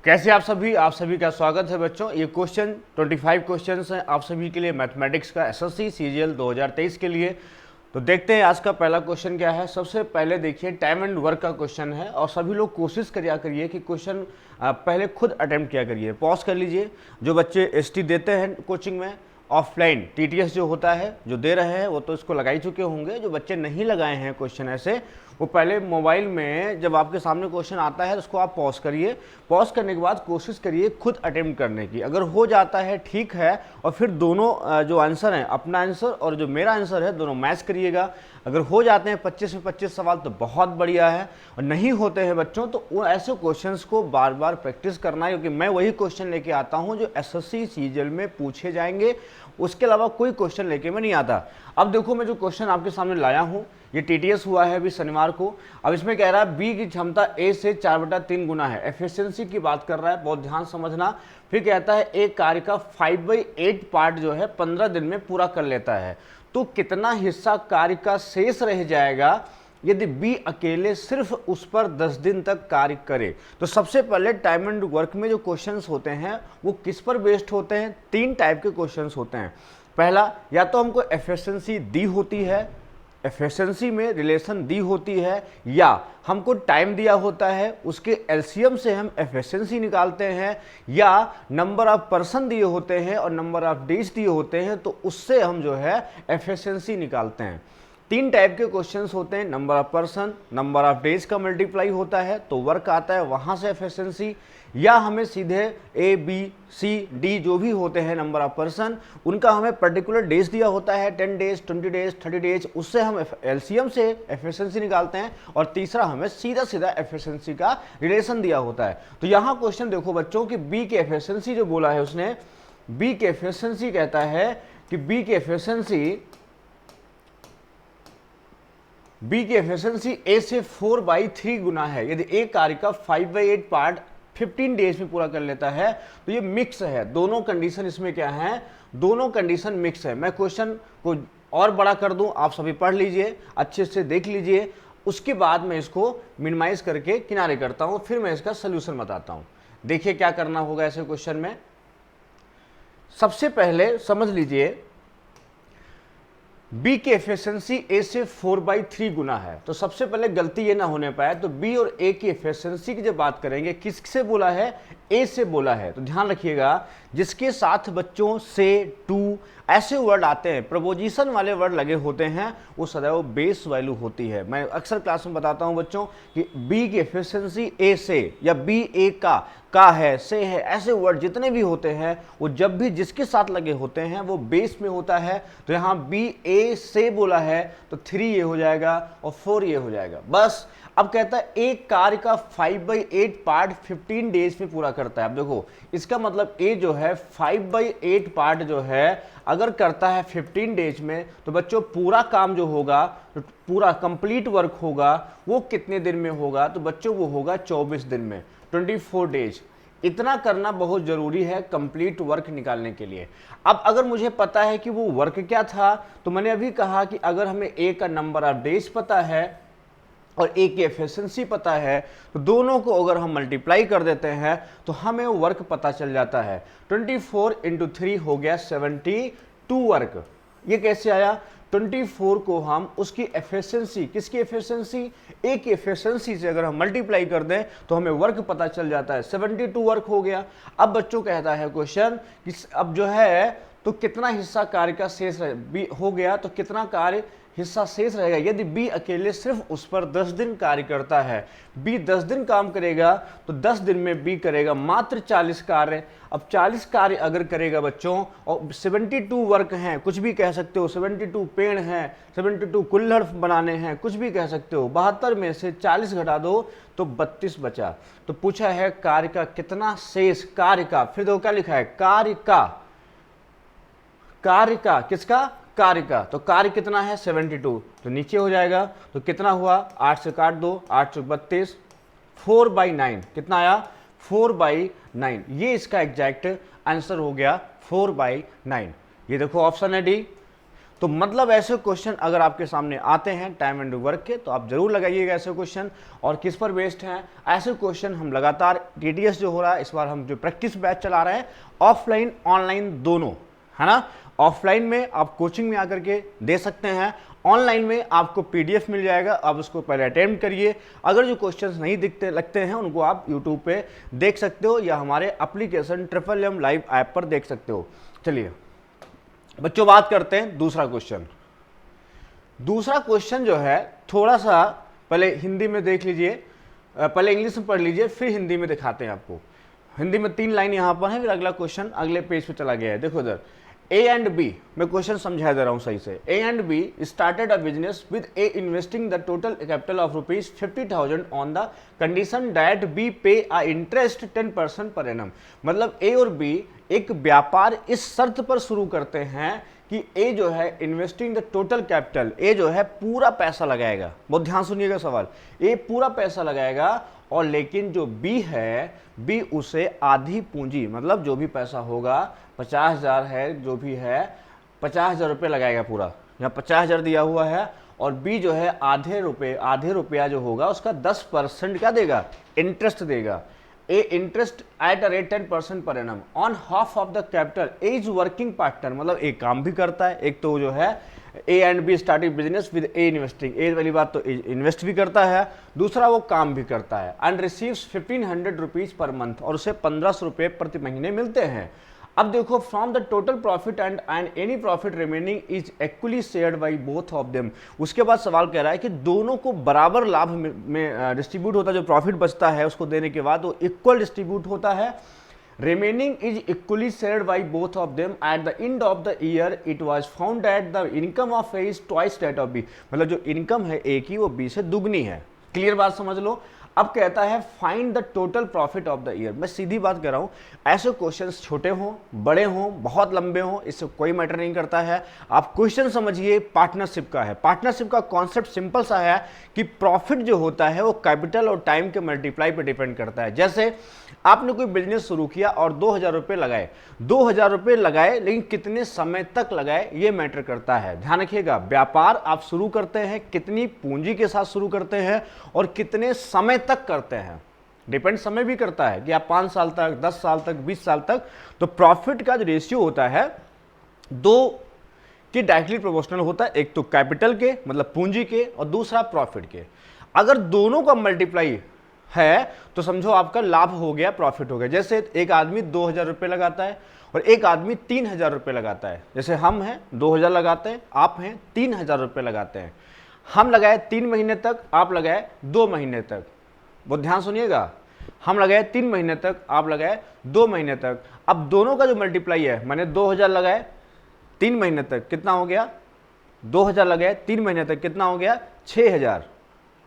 कैसे आप सभी का स्वागत है बच्चों। ये क्वेश्चन 25 क्वेश्चंस हैं आप सभी के लिए मैथमेटिक्स का एसएससी सीजीएल 2023 के लिए। तो देखते हैं आज का पहला क्वेश्चन क्या है। सबसे पहले देखिए टाइम एंड वर्क का क्वेश्चन है और सभी लोग कोशिश करिए कि क्वेश्चन पहले खुद अटेम्प्ट किया करिए। पॉज कर लीजिए। जो बच्चे एसटी देते हैं कोचिंग में ऑफलाइन टीटीएस जो होता है जो दे रहे हैं वो तो इसको लगा ही चुके होंगे। जो बच्चे नहीं लगाए हैं क्वेश्चन ऐसे, वो पहले मोबाइल में जब आपके सामने क्वेश्चन आता है तो उसको आप पॉज करिए। पॉज करने के बाद कोशिश करिए खुद अटेम्प्ट करने की। अगर हो जाता है ठीक है, और फिर दोनों जो आंसर हैं, अपना आंसर और जो मेरा आंसर है, दोनों मैच करिएगा। अगर हो जाते हैं 25 में 25 सवाल तो बहुत बढ़िया है, और नहीं होते हैं बच्चों तो वो ऐसे क्वेश्चंस को बार बार प्रैक्टिस करना है, क्योंकि मैं वही क्वेश्चन लेके आता हूं जो एसएससी सीजीएल में पूछे जाएंगे। उसके अलावा कोई क्वेश्चन लेके मैं नहीं आता। अब देखो मैं जो क्वेश्चन आपके सामने लाया हूं, ये टीटीएस हुआ है अभी शनिवार को। अब इसमें कह रहा है बी की क्षमता ए से 4/3 गुना है। एफिशिएंसी की बात कर रहा है, बहुत ध्यान समझना। फिर कहता है एक कार्य का 5/8 पार्ट जो है 15 दिन में पूरा कर लेता है, तो कितना हिस्सा कार्य का शेष रह जाएगा यदि बी अकेले सिर्फ उस पर 10 दिन तक कार्य करे। तो सबसे पहले टाइम एंड वर्क में जो क्वेश्चंस होते हैं वो किस पर बेस्ड होते हैं? 3 टाइप के क्वेश्चंस होते हैं। पहला, या तो हमको एफिशिएंसी दी होती है, एफिशिएंसी में रिलेशन दी होती है, या हमको टाइम दिया होता है, उसके एलसीएम से हम एफिशिएंसी निकालते हैं, या नंबर ऑफ पर्सन दिए होते हैं और नंबर ऑफ डेज दिए होते हैं, तो उससे हम जो है एफिशिएंसी निकालते हैं। 3 टाइप के क्वेश्चंस होते हैं। Number of person, number of days का मल्टीप्लाई होता है तो वर्क आता है, वहां से एफिशिएंसी, या हमें सीधे ए बी सी डी जो भी होते हैं नंबर ऑफ पर्सन, उनका हमें पर्टिकुलर डेज दिया होता है, 10 डेज 20 डेज 30 डेज, उससे हम एलसीएम से एफिशिएंसी निकालते हैं। और तीसरा, हमें सीधा सीधा एफिशिएंसी का रिलेशन दिया होता है। तो यहाँ क्वेश्चन देखो बच्चों कि बी की एफिशिएंसी जो बोला है उसने, बी की एफिशिएंसी कहता है कि बी की एफिशिएंसी ए से 4/3 गुना है। यदि एक कार्य का 5/8 पार्ट 15 डेज में पूरा कर लेता है, तो ये मिक्स है। दोनों कंडीशन इसमें क्या है? दोनों कंडीशन मिक्स है। मैं क्वेश्चन को और बड़ा कर दूं, आप सभी पढ़ लीजिए, अच्छे से देख लीजिए, उसके बाद मैं इसको मिनिमाइज करके किनारे करता हूं, फिर मैं इसका सोल्यूशन बताता हूं। देखिए क्या करना होगा ऐसे क्वेश्चन में। सबसे पहले समझ लीजिए बी की एफिशिएंसी ए से 4/3 गुना है, तो सबसे पहले गलती ये ना होने पाए, तो बी और ए की एफिशिएंसी की जब बात करेंगे, किससे बोला है? ए से बोला है। तो ध्यान रखिएगा, जिसके साथ बच्चों से, टू ऐसे वर्ड आते हैं, प्रपोजिशन वाले वर्ड लगे होते हैं, वो सदैव बेस वैल्यू होती है। मैं अक्सर क्लास में बताता हूं बच्चों कि बी की एफिशिएंसी ए से, या बी ए का है, से है, ऐसे वर्ड जितने भी होते हैं वो जब भी जिसके साथ लगे होते हैं वो बेस में होता है। तो यहाँ बी ए से बोला है तो 3 ये हो जाएगा और 4 ये हो जाएगा, बस। अब कहता है एक कार्य का 5/8 पार्ट 15 डेज में पूरा करता है। अब देखो इसका मतलब ए जो है 5/8 पार्ट जो है अगर करता है 15 डेज में, तो बच्चों पूरा काम जो होगा, पूरा कंप्लीट वर्क होगा, वो कितने दिन में होगा? तो बच्चों वो होगा 24 दिन में, 24 डेज। इतना करना बहुत जरूरी है कंप्लीट वर्क निकालने के लिए। अब अगर मुझे पता है कि वो वर्क क्या था, तो मैंने अभी कहा कि अगर हमें ए का नंबर ऑफ डेज पता है और ए की एफिशिएंसी पता है, तो दोनों को अगर हम मल्टीप्लाई कर देते हैं तो हमें वर्क पता चल जाता है। 24 × 3 हो गया 72 वर्क। ये कैसे आया? 24 को हम उसकी एफिशिएंसी, किसकी एफिशिएंसी? ए की एफिशिएंसी से अगर हम मल्टीप्लाई कर दें तो हमें वर्क पता चल जाता है, 72 वर्क हो गया। अब बच्चों कहता है क्वेश्चन कि अब जो है तो कितना हिस्सा कार्य का शेष हो गया, तो कितना कार्य हिस्सा शेष रहेगा यदि बी अकेले सिर्फ उस पर 10 दिन कार्य करता है। बी 10 दिन काम करेगा तो 10 दिन में बी करेगा मात्र 40 कार्य। अब 40 कार्य अगर करेगा बच्चों, और 72 वर्क हैं, कुछ भी कह सकते हो, 72 पेड़ हैं, 72 कुल्हड़ बनाने हैं, कुछ भी कह सकते हो। 72 में से 40 घटा दो तो 32 बचा। तो पूछा है कार्य का कितना शेष, कार्य का, फिर देखो क्या लिखा है, कार्य का, किसका? कार्य का। तो कार्य कितना है? 72, तो नीचे हो जाएगा। तो कितना हुआ? 8 से काट दो, 8 से 32, 4/9 कितना आया? 4/9। ये इसका एग्जैक्ट आंसर हो गया 4/9। ये देखो ऑप्शन है डी। तो मतलब ऐसे क्वेश्चन अगर आपके सामने आते हैं टाइम एंड वर्क के, तो आप जरूर लगाइएगा ऐसे क्वेश्चन। और किस पर बेस्ड हैं ऐसे क्वेश्चन, हम लगातार टीडीएस जो हो रहा है, इस बार हम जो प्रैक्टिस बैच चला रहे हैं, ऑफलाइन ऑनलाइन दोनों, है ना। ऑफलाइन में आप कोचिंग में आकर के दे सकते हैं, ऑनलाइन में आपको पीडीएफ मिल जाएगा, आप उसको पहले अटेम्प्ट करिए। अगर जो क्वेश्चंस नहीं दिखते लगते हैं उनको आप यूट्यूब पे देख सकते हो या हमारे एप्लीकेशन MMM लाइव ऐप पर देख सकते हो। चलिए बच्चों बात करते हैं दूसरा क्वेश्चन। दूसरा क्वेश्चन जो है थोड़ा सा पहले हिंदी में देख लीजिए, पहले इंग्लिश में पढ़ लीजिए, फिर हिंदी में दिखाते हैं आपको। हिंदी में 3 लाइन यहाँ पर है, फिर अगला क्वेश्चन अगले पेज पे चला गया है। देखो इधर, ए एंड बी, मैं क्वेश्चन समझा दे रहा हूँ सही से। A and B started a business with A investing the total capital of ₹50,000 on the condition that B pay a interest 10% पर एनम। मतलब ए और बी एक व्यापार इस शर्त पर शुरू करते हैं कि ए जो है इन्वेस्टिंग द टोटल कैपिटल, ए जो है पूरा पैसा लगाएगा। बहुत ध्यान सुनिएगा सवाल, ए पूरा पैसा लगाएगा और लेकिन जो बी है, बी उसे आधी पूंजी, मतलब जो भी पैसा होगा 50,000 है, जो भी है 50,000 रुपये लगाएगा पूरा, यहाँ 50,000 दिया हुआ है, और बी जो है आधे रुपया जो होगा उसका 10% क्या देगा, इंटरेस्ट देगा। A interest at a rate 10% पर annum on half of the capital. A is working partner, मतलब एक काम भी करता है, एक तो जो है A and B starting business with A investing, A वाली बात तो इन्वेस्ट भी करता है, दूसरा वो काम भी करता है। And receives 1500 rupees per month, और उसे 1500 रुपये प्रति महीने मिलते हैं। अब देखो, from the total profit and any profit remaining is equally shared by both of them. उसके बाद सवाल कह रहा है कि दोनों को बराबर लाभ में डिस्ट्रीब्यूट होता है, जो प्रॉफिट बचता है उसको देने के बाद वो इक्वल डिस्ट्रीब्यूट होता है। Remaining is equally shared by both of them at the end of the year it was found that the income of A is twice that of B. मतलब जो इनकम है ए की वो बी से दुगनी है। क्लियर बात समझ लो। अब कहता है find the total profit of the year. मैं सीधी बात कर रहा हूं, ऐसे क्वेश्चंस छोटे हों बड़े हों बहुत लंबे हों, इससे कोई मैटर नहीं करता है। आप क्वेश्चन समझिए, पार्टनरशिप का है। पार्टनरशिप का कॉन्सेप्ट सिंपल सा है कि प्रॉफिट जो होता है वो कैपिटल और टाइम के मल्टीप्लाई पे डिपेंड करता है। जैसे आपने कोई बिजनेस शुरू किया और 2,000 रुपये लगाए, 2,000 रुपये लगाए, लेकिन कितने समय तक लगाए ये मैटर करता है। ध्यान रखिएगा, व्यापार आप शुरू करते हैं कितनी पूंजी के साथ शुरू करते हैं और कितने समय तक करते हैं, डिपेंड समय भी करता है कि आप 5 साल तक, 10 साल तक, 20 साल तक। तो प्रॉफिट का जो रेशियो होता है 2 के डायरेक्टली प्रोपोर्शनल होता है, एक तो कैपिटल के मतलब पूंजी के और दूसरा प्रॉफिट के। अगर दोनों का मल्टीप्लाई है तो समझो आपका लाभ हो गया, प्रॉफिट हो गया। जैसे एक आदमी 2,000 रुपये लगाता है और एक आदमी 3,000 रुपये लगाता है। जैसे हम हैं 2,000 लगाते हैं, आप हैं 3,000 रुपये लगाते हैं। हम लगाए 3 महीने तक, आप लगाए 2 महीने तक। बहुत ध्यान सुनिएगा, हम लगाए 3 महीने तक, आप लगाए 2 महीने तक। अब दोनों का जो मल्टीप्लाई है, मैंने 2,000 लगाए 3 महीने तक, कितना हो गया, 2,000 लगाए 3 महीने तक, कितना हो गया, 6,000।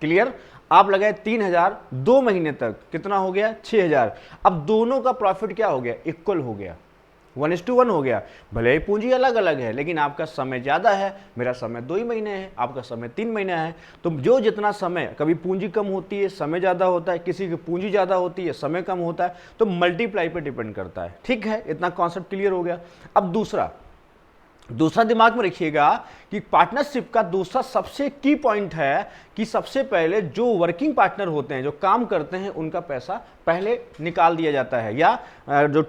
क्लियर। आप लगाए 3,000 2 महीने तक, कितना हो गया, 6,000। अब दोनों का प्रॉफिट क्या हो गया, इक्वल हो गया, 1:1 हो गया। भले ही पूंजी अलग अलग है, लेकिन आपका समय ज़्यादा है, मेरा समय 2 ही महीने है, आपका समय 3 महीने है। तो जो जितना समय, कभी पूंजी कम होती है समय ज़्यादा होता है, किसी की पूंजी ज़्यादा होती है समय कम होता है, तो मल्टीप्लाई पे डिपेंड करता है। ठीक है, इतना कॉन्सेप्ट क्लियर हो गया। अब दूसरा दिमाग में रखिएगा कि पार्टनरशिप का दूसरा सबसे की पॉइंट है कि सबसे पहले जो वर्किंग पार्टनर होते हैं, जो काम करते हैं, उनका पैसा पहले निकाल दिया जाता है, या जो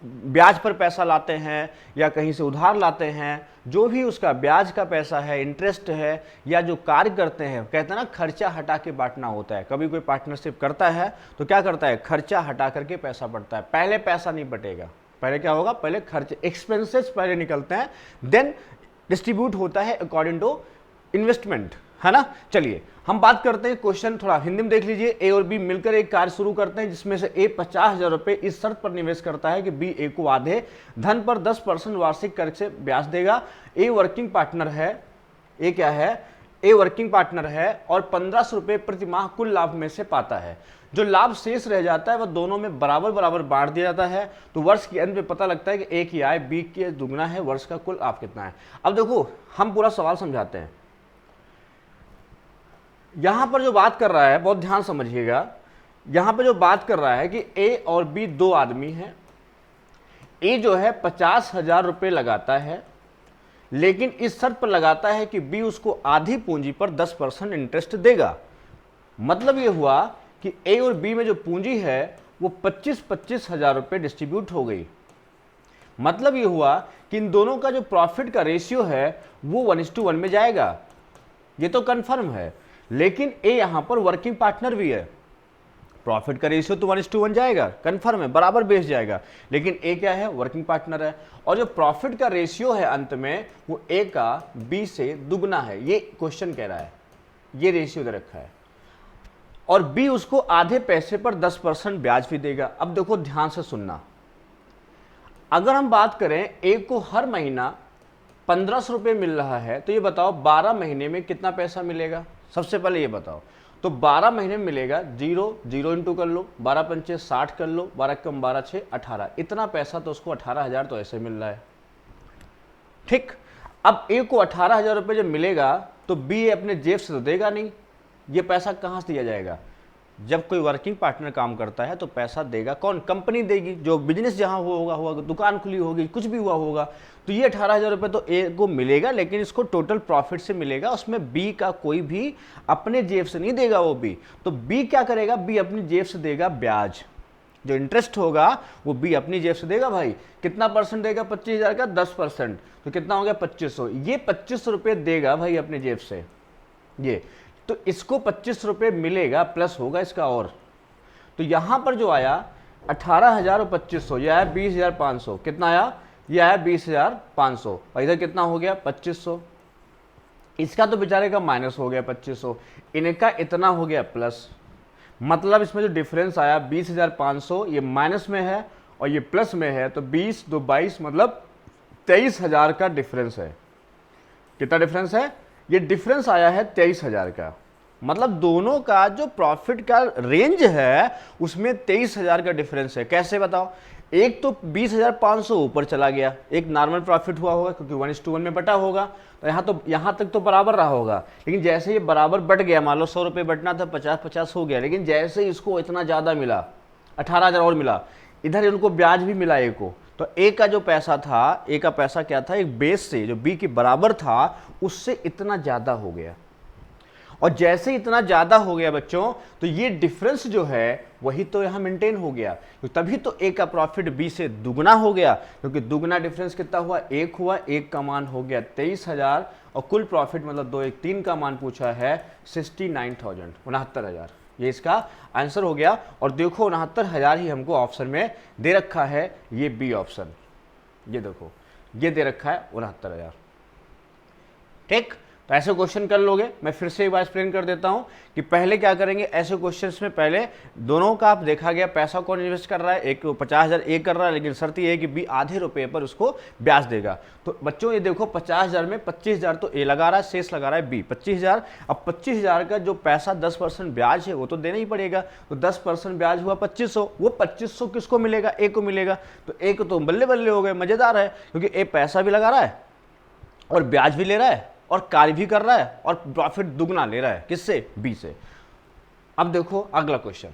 ब्याज पर पैसा लाते हैं या कहीं से उधार लाते हैं, जो भी उसका ब्याज का पैसा है, इंटरेस्ट है, या जो कार्य करते हैं, कहते हैं ना खर्चा हटा के बांटना होता है। कभी कोई पार्टनरशिप करता है तो क्या करता है, खर्चा हटा करके पैसा बढ़ता है। पहले पैसा नहीं बटेगा, पहले क्या होगा, पहले खर्च एक्सपेंसेस पहले निकलते हैं, देन डिस्ट्रीब्यूट होता है अकॉर्डिंग टू इन्वेस्टमेंट, है ना। चलिए हम बात करते हैं, क्वेश्चन थोड़ा हिंदी में देख लीजिए। ए और बी मिलकर एक कार्य शुरू करते हैं जिसमें से ए 50,000 रुपये इस शर्त पर निवेश करता है कि बी ए को आधे धन पर 10% वार्षिक कर से ब्याज देगा। ए वर्किंग पार्टनर है, ए क्या है, ए वर्किंग पार्टनर है और 1,500 रुपये प्रति माह कुल लाभ में से पाता है। जो लाभ शेष रह जाता है वह दोनों में बराबर बराबर बांट दिया जाता है। तो वर्ष के अंत में पता लगता है कि ए की आय बी के दुगना है, वर्ष का कुल लाभ कितना है। अब देखो हम पूरा सवाल समझाते हैं। यहां पर जो बात कर रहा है, बहुत ध्यान समझिएगा, यहां पर जो बात कर रहा है कि ए और बी 2 आदमी हैं। ए जो है 50,000 रुपये लगाता है, लेकिन इस शर्त पर लगाता है कि बी उसको आधी पूंजी पर 10% इंटरेस्ट देगा। मतलब ये हुआ कि ए और बी में जो पूंजी है वो 25-25 हजार रुपये डिस्ट्रीब्यूट हो गई। मतलब ये हुआ कि इन दोनों का जो प्रॉफिट का रेशियो है वो 1:1 में जाएगा, ये तो कंफर्म है। लेकिन ए यहां पर वर्किंग पार्टनर भी है, प्रॉफिट का रेशियो तो 1:1 जाएगा, कंफर्म है, बराबर बेस जाएगा। लेकिन ए क्या है, वर्किंग पार्टनर है, और जो प्रॉफिट का रेशियो है अंत में वो ए का बी से दुगना है, ये क्वेश्चन कह रहा है, ये रेशियो दे रखा है। और बी उसको आधे पैसे पर 10% ब्याज भी देगा। अब देखो ध्यान से सुनना, अगर हम बात करें ए को हर महीना 1500 रुपये मिल रहा है, तो ये बताओ 12 महीने में कितना पैसा मिलेगा। सबसे पहले ये बताओ, तो 12 महीने में मिलेगा 0 इंटू कर लो, 12 पंचे 60 कर लो, 12 कम 12 6 18, इतना पैसा तो उसको 18,000 तो ऐसे मिल रहा है। ठीक, अब ए को 18,000 रुपये जब मिलेगा तो बी अपने जेब से तो देगा नहीं, ये पैसा कहाँ से दिया जाएगा। जब कोई वर्किंग पार्टनर काम करता है तो पैसा देगा कौन, कंपनी देगी, जो बिजनेस जहां होगा, दुकान खुली होगी, कुछ भी हुआ होगा, तो ये 18,000 रुपये तो ए को मिलेगा, लेकिन इसको टोटल प्रॉफिट से मिलेगा, उसमें बी का कोई भी अपने जेब से नहीं देगा वो बी। तो बी क्या करेगा, बी अपनी जेब से देगा ब्याज, जो इंटरेस्ट होगा वो बी अपनी जेब से देगा। भाई कितना परसेंट देगा 25,000 का, 10%, तो कितना हो गया 2500, ये 2500 रुपये देगा भाई अपनी जेब से ये, तो इसको 25 रुपये मिलेगा, प्लस होगा इसका और। तो यहां पर जो आया 18,000 और 2500, यह आया 20,500, कितना आया, यह आया 20,500, और इधर कितना हो गया 2500, इसका तो बेचारे का माइनस हो गया 2500, इनका इतना हो गया प्लस। मतलब इसमें जो डिफरेंस आया 20,500, ये माइनस में है और ये प्लस में है, तो 20 2 22, मतलब 23,000 का डिफरेंस है। कितना डिफरेंस है, ये डिफरेंस आया है 23,000 का। मतलब दोनों का जो प्रॉफिट का रेंज है उसमें 23,000 का डिफरेंस है। कैसे बताओ, एक तो 20,500 ऊपर चला गया, एक नॉर्मल प्रॉफिट हुआ होगा क्योंकि 1:1 में बटा होगा, तो यहाँ तक तो बराबर रहा होगा। लेकिन जैसे ये बराबर बट गया, मान लो 100 रुपये बटना था, 50-50 हो गया, लेकिन जैसे इसको इतना ज़्यादा मिला, 18,000 और मिला, इधर इनको ब्याज भी मिला ए को, तो ए का जो पैसा था, ए का पैसा क्या था, एक बेस से जो बी के बराबर था उससे इतना ज़्यादा हो गया। और जैसे इतना ज़्यादा हो गया बच्चों, तो ये डिफरेंस जो है वही तो यहाँ मेंटेन हो गया, तो तभी तो ए का प्रॉफिट बी से दुगना हो गया, क्योंकि दुगना डिफरेंस कितना हुआ, 1 हुआ, 1 का मान हो गया 23,000, और कुल प्रॉफिट मतलब 2 1 3 का मान पूछा है 69,000, 69,000, ये इसका आंसर हो गया। और देखो 69,000 ही हमको ऑप्शन में दे रखा है, ये बी ऑप्शन, ये देखो ये दे रखा है 69,000। ठीक, तो ऐसे क्वेश्चन कर लोगे। मैं फिर से एक बार एक्सप्लेन कर देता हूं कि पहले क्या करेंगे, ऐसे क्वेश्चंस में पहले दोनों का आप देखा गया पैसा कौन इन्वेस्ट कर रहा है, एक 50,000 ए कर रहा है, लेकिन शर्त ये है कि बी आधे रुपए पर उसको ब्याज देगा। तो बच्चों ये देखो 50,000 में 25,000 तो ए लगा रहा है, शेष लगा रहा है बी 25,000। अब 25,000 का जो पैसा 10% ब्याज है वो तो देना ही पड़ेगा, तो 10% ब्याज हुआ 2500, वो 2500 किसको मिलेगा, ए को मिलेगा। तो ए को तो बल्ले बल्ले हो गए, मजेदार है, क्योंकि ए पैसा भी लगा रहा है और ब्याज भी ले रहा है और कार्य भी कर रहा है और प्रॉफिट दुगना ले रहा है, किससे, बी से। अब देखो अगला क्वेश्चन,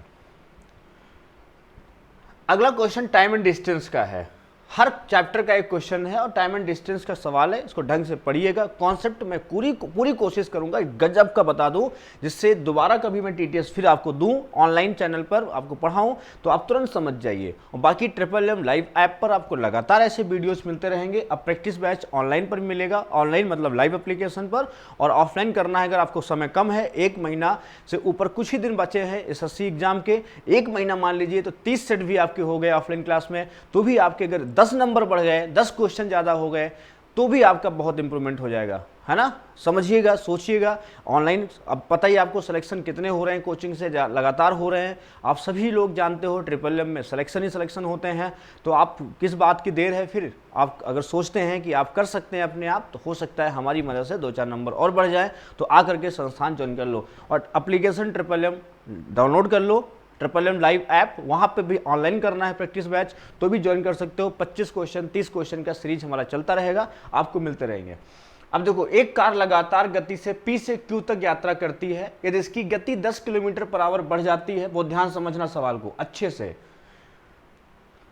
अगला क्वेश्चन टाइम एंड डिस्टेंस का है। हर चैप्टर का एक क्वेश्चन है और टाइम एंड डिस्टेंस का सवाल है, इसको ढंग से पढ़िएगा। कॉन्सेप्ट मैं पूरी कोशिश करूंगा गजब का बता दूं, जिससे दोबारा कभी मैं टीटीएस फिर आपको दूं, ऑनलाइन चैनल पर आपको पढ़ाऊं तो आप तुरंत समझ जाइए। और बाकी ट्रिपल लाइव ऐप पर आपको लगातार ऐसे वीडियोस मिलते रहेंगे। अब प्रैक्टिस बैच ऑनलाइन पर मिलेगा, ऑनलाइन मतलब लाइव एप्लीकेशन पर, और ऑफलाइन करना है अगर आपको समय कम है, 1 महीना से ऊपर कुछ ही दिन बचे हैं एसएससी एग्जाम के, 1 महीना मान लीजिए तो 30 सेट भी आपके हो गए ऑफलाइन क्लास में, तो भी आपके अगर 10 नंबर बढ़ गए, 10 क्वेश्चन ज्यादा हो गए, तो भी आपका बहुत इंप्रूवमेंट हो जाएगा, है ना। समझिएगा, सोचिएगा। ऑनलाइन अब पता ही आपको सिलेक्शन कितने हो रहे हैं, कोचिंग से लगातार हो रहे हैं। आप सभी लोग जानते हो ट्रिपल एम में सिलेक्शन ही सिलेक्शन होते हैं, तो आप किस बात की देर है। फिर आप अगर सोचते हैं कि आप कर सकते हैं अपने आप, तो हो सकता है हमारी मदद से 2-4 नंबर और बढ़ जाए, तो आकर के संस्थान ज्वाइन कर लो। और एप्लीकेशन ट्रिपल एम डाउनलोड कर लो, ट्रिपल एम लाइव ऐप, वहाँ पे भी ऑनलाइन करना है प्रैक्टिस बैच तो भी ज्वाइन कर सकते हो। 25 क्वेश्चन 30 क्वेश्चन का सीरीज हमारा चलता रहेगा, आपको मिलते रहेंगे। अब देखो, एक कार लगातार गति से P से Q तक यात्रा करती है। यदि इसकी गति 10 किलोमीटर पर आवर बढ़ जाती है, बहुत ध्यान समझना सवाल को अच्छे से,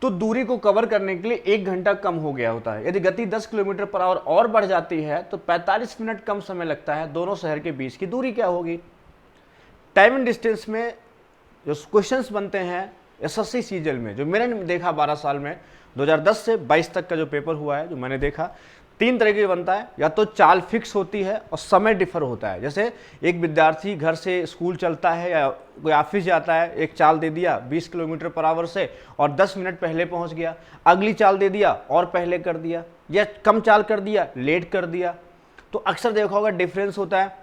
तो दूरी को कवर करने के लिए 1 घंटा कम हो गया होता है। यदि गति 10 किलोमीटर पर आवर और बढ़ जाती है तो 45 मिनट कम समय लगता है। दोनों शहर के बीच की दूरी क्या होगी? टाइम एंड डिस्टेंस में जो क्वेश्चंस बनते हैं एसएससी सीजीएल में, जो मैंने देखा 12 साल में, 2010 से 22 तक का जो पेपर हुआ है, जो मैंने देखा, 3 तरीके का बनता है। या तो चाल फिक्स होती है और समय डिफर होता है। जैसे एक विद्यार्थी घर से स्कूल चलता है या कोई ऑफिस जाता है, एक चाल दे दिया 20 किलोमीटर पर आवर से और 10 मिनट पहले पहुंच गया। अगली चाल दे दिया और पहले कर दिया, या कम चाल कर दिया, लेट कर दिया। तो अक्सर देखा होगा डिफरेंस होता है।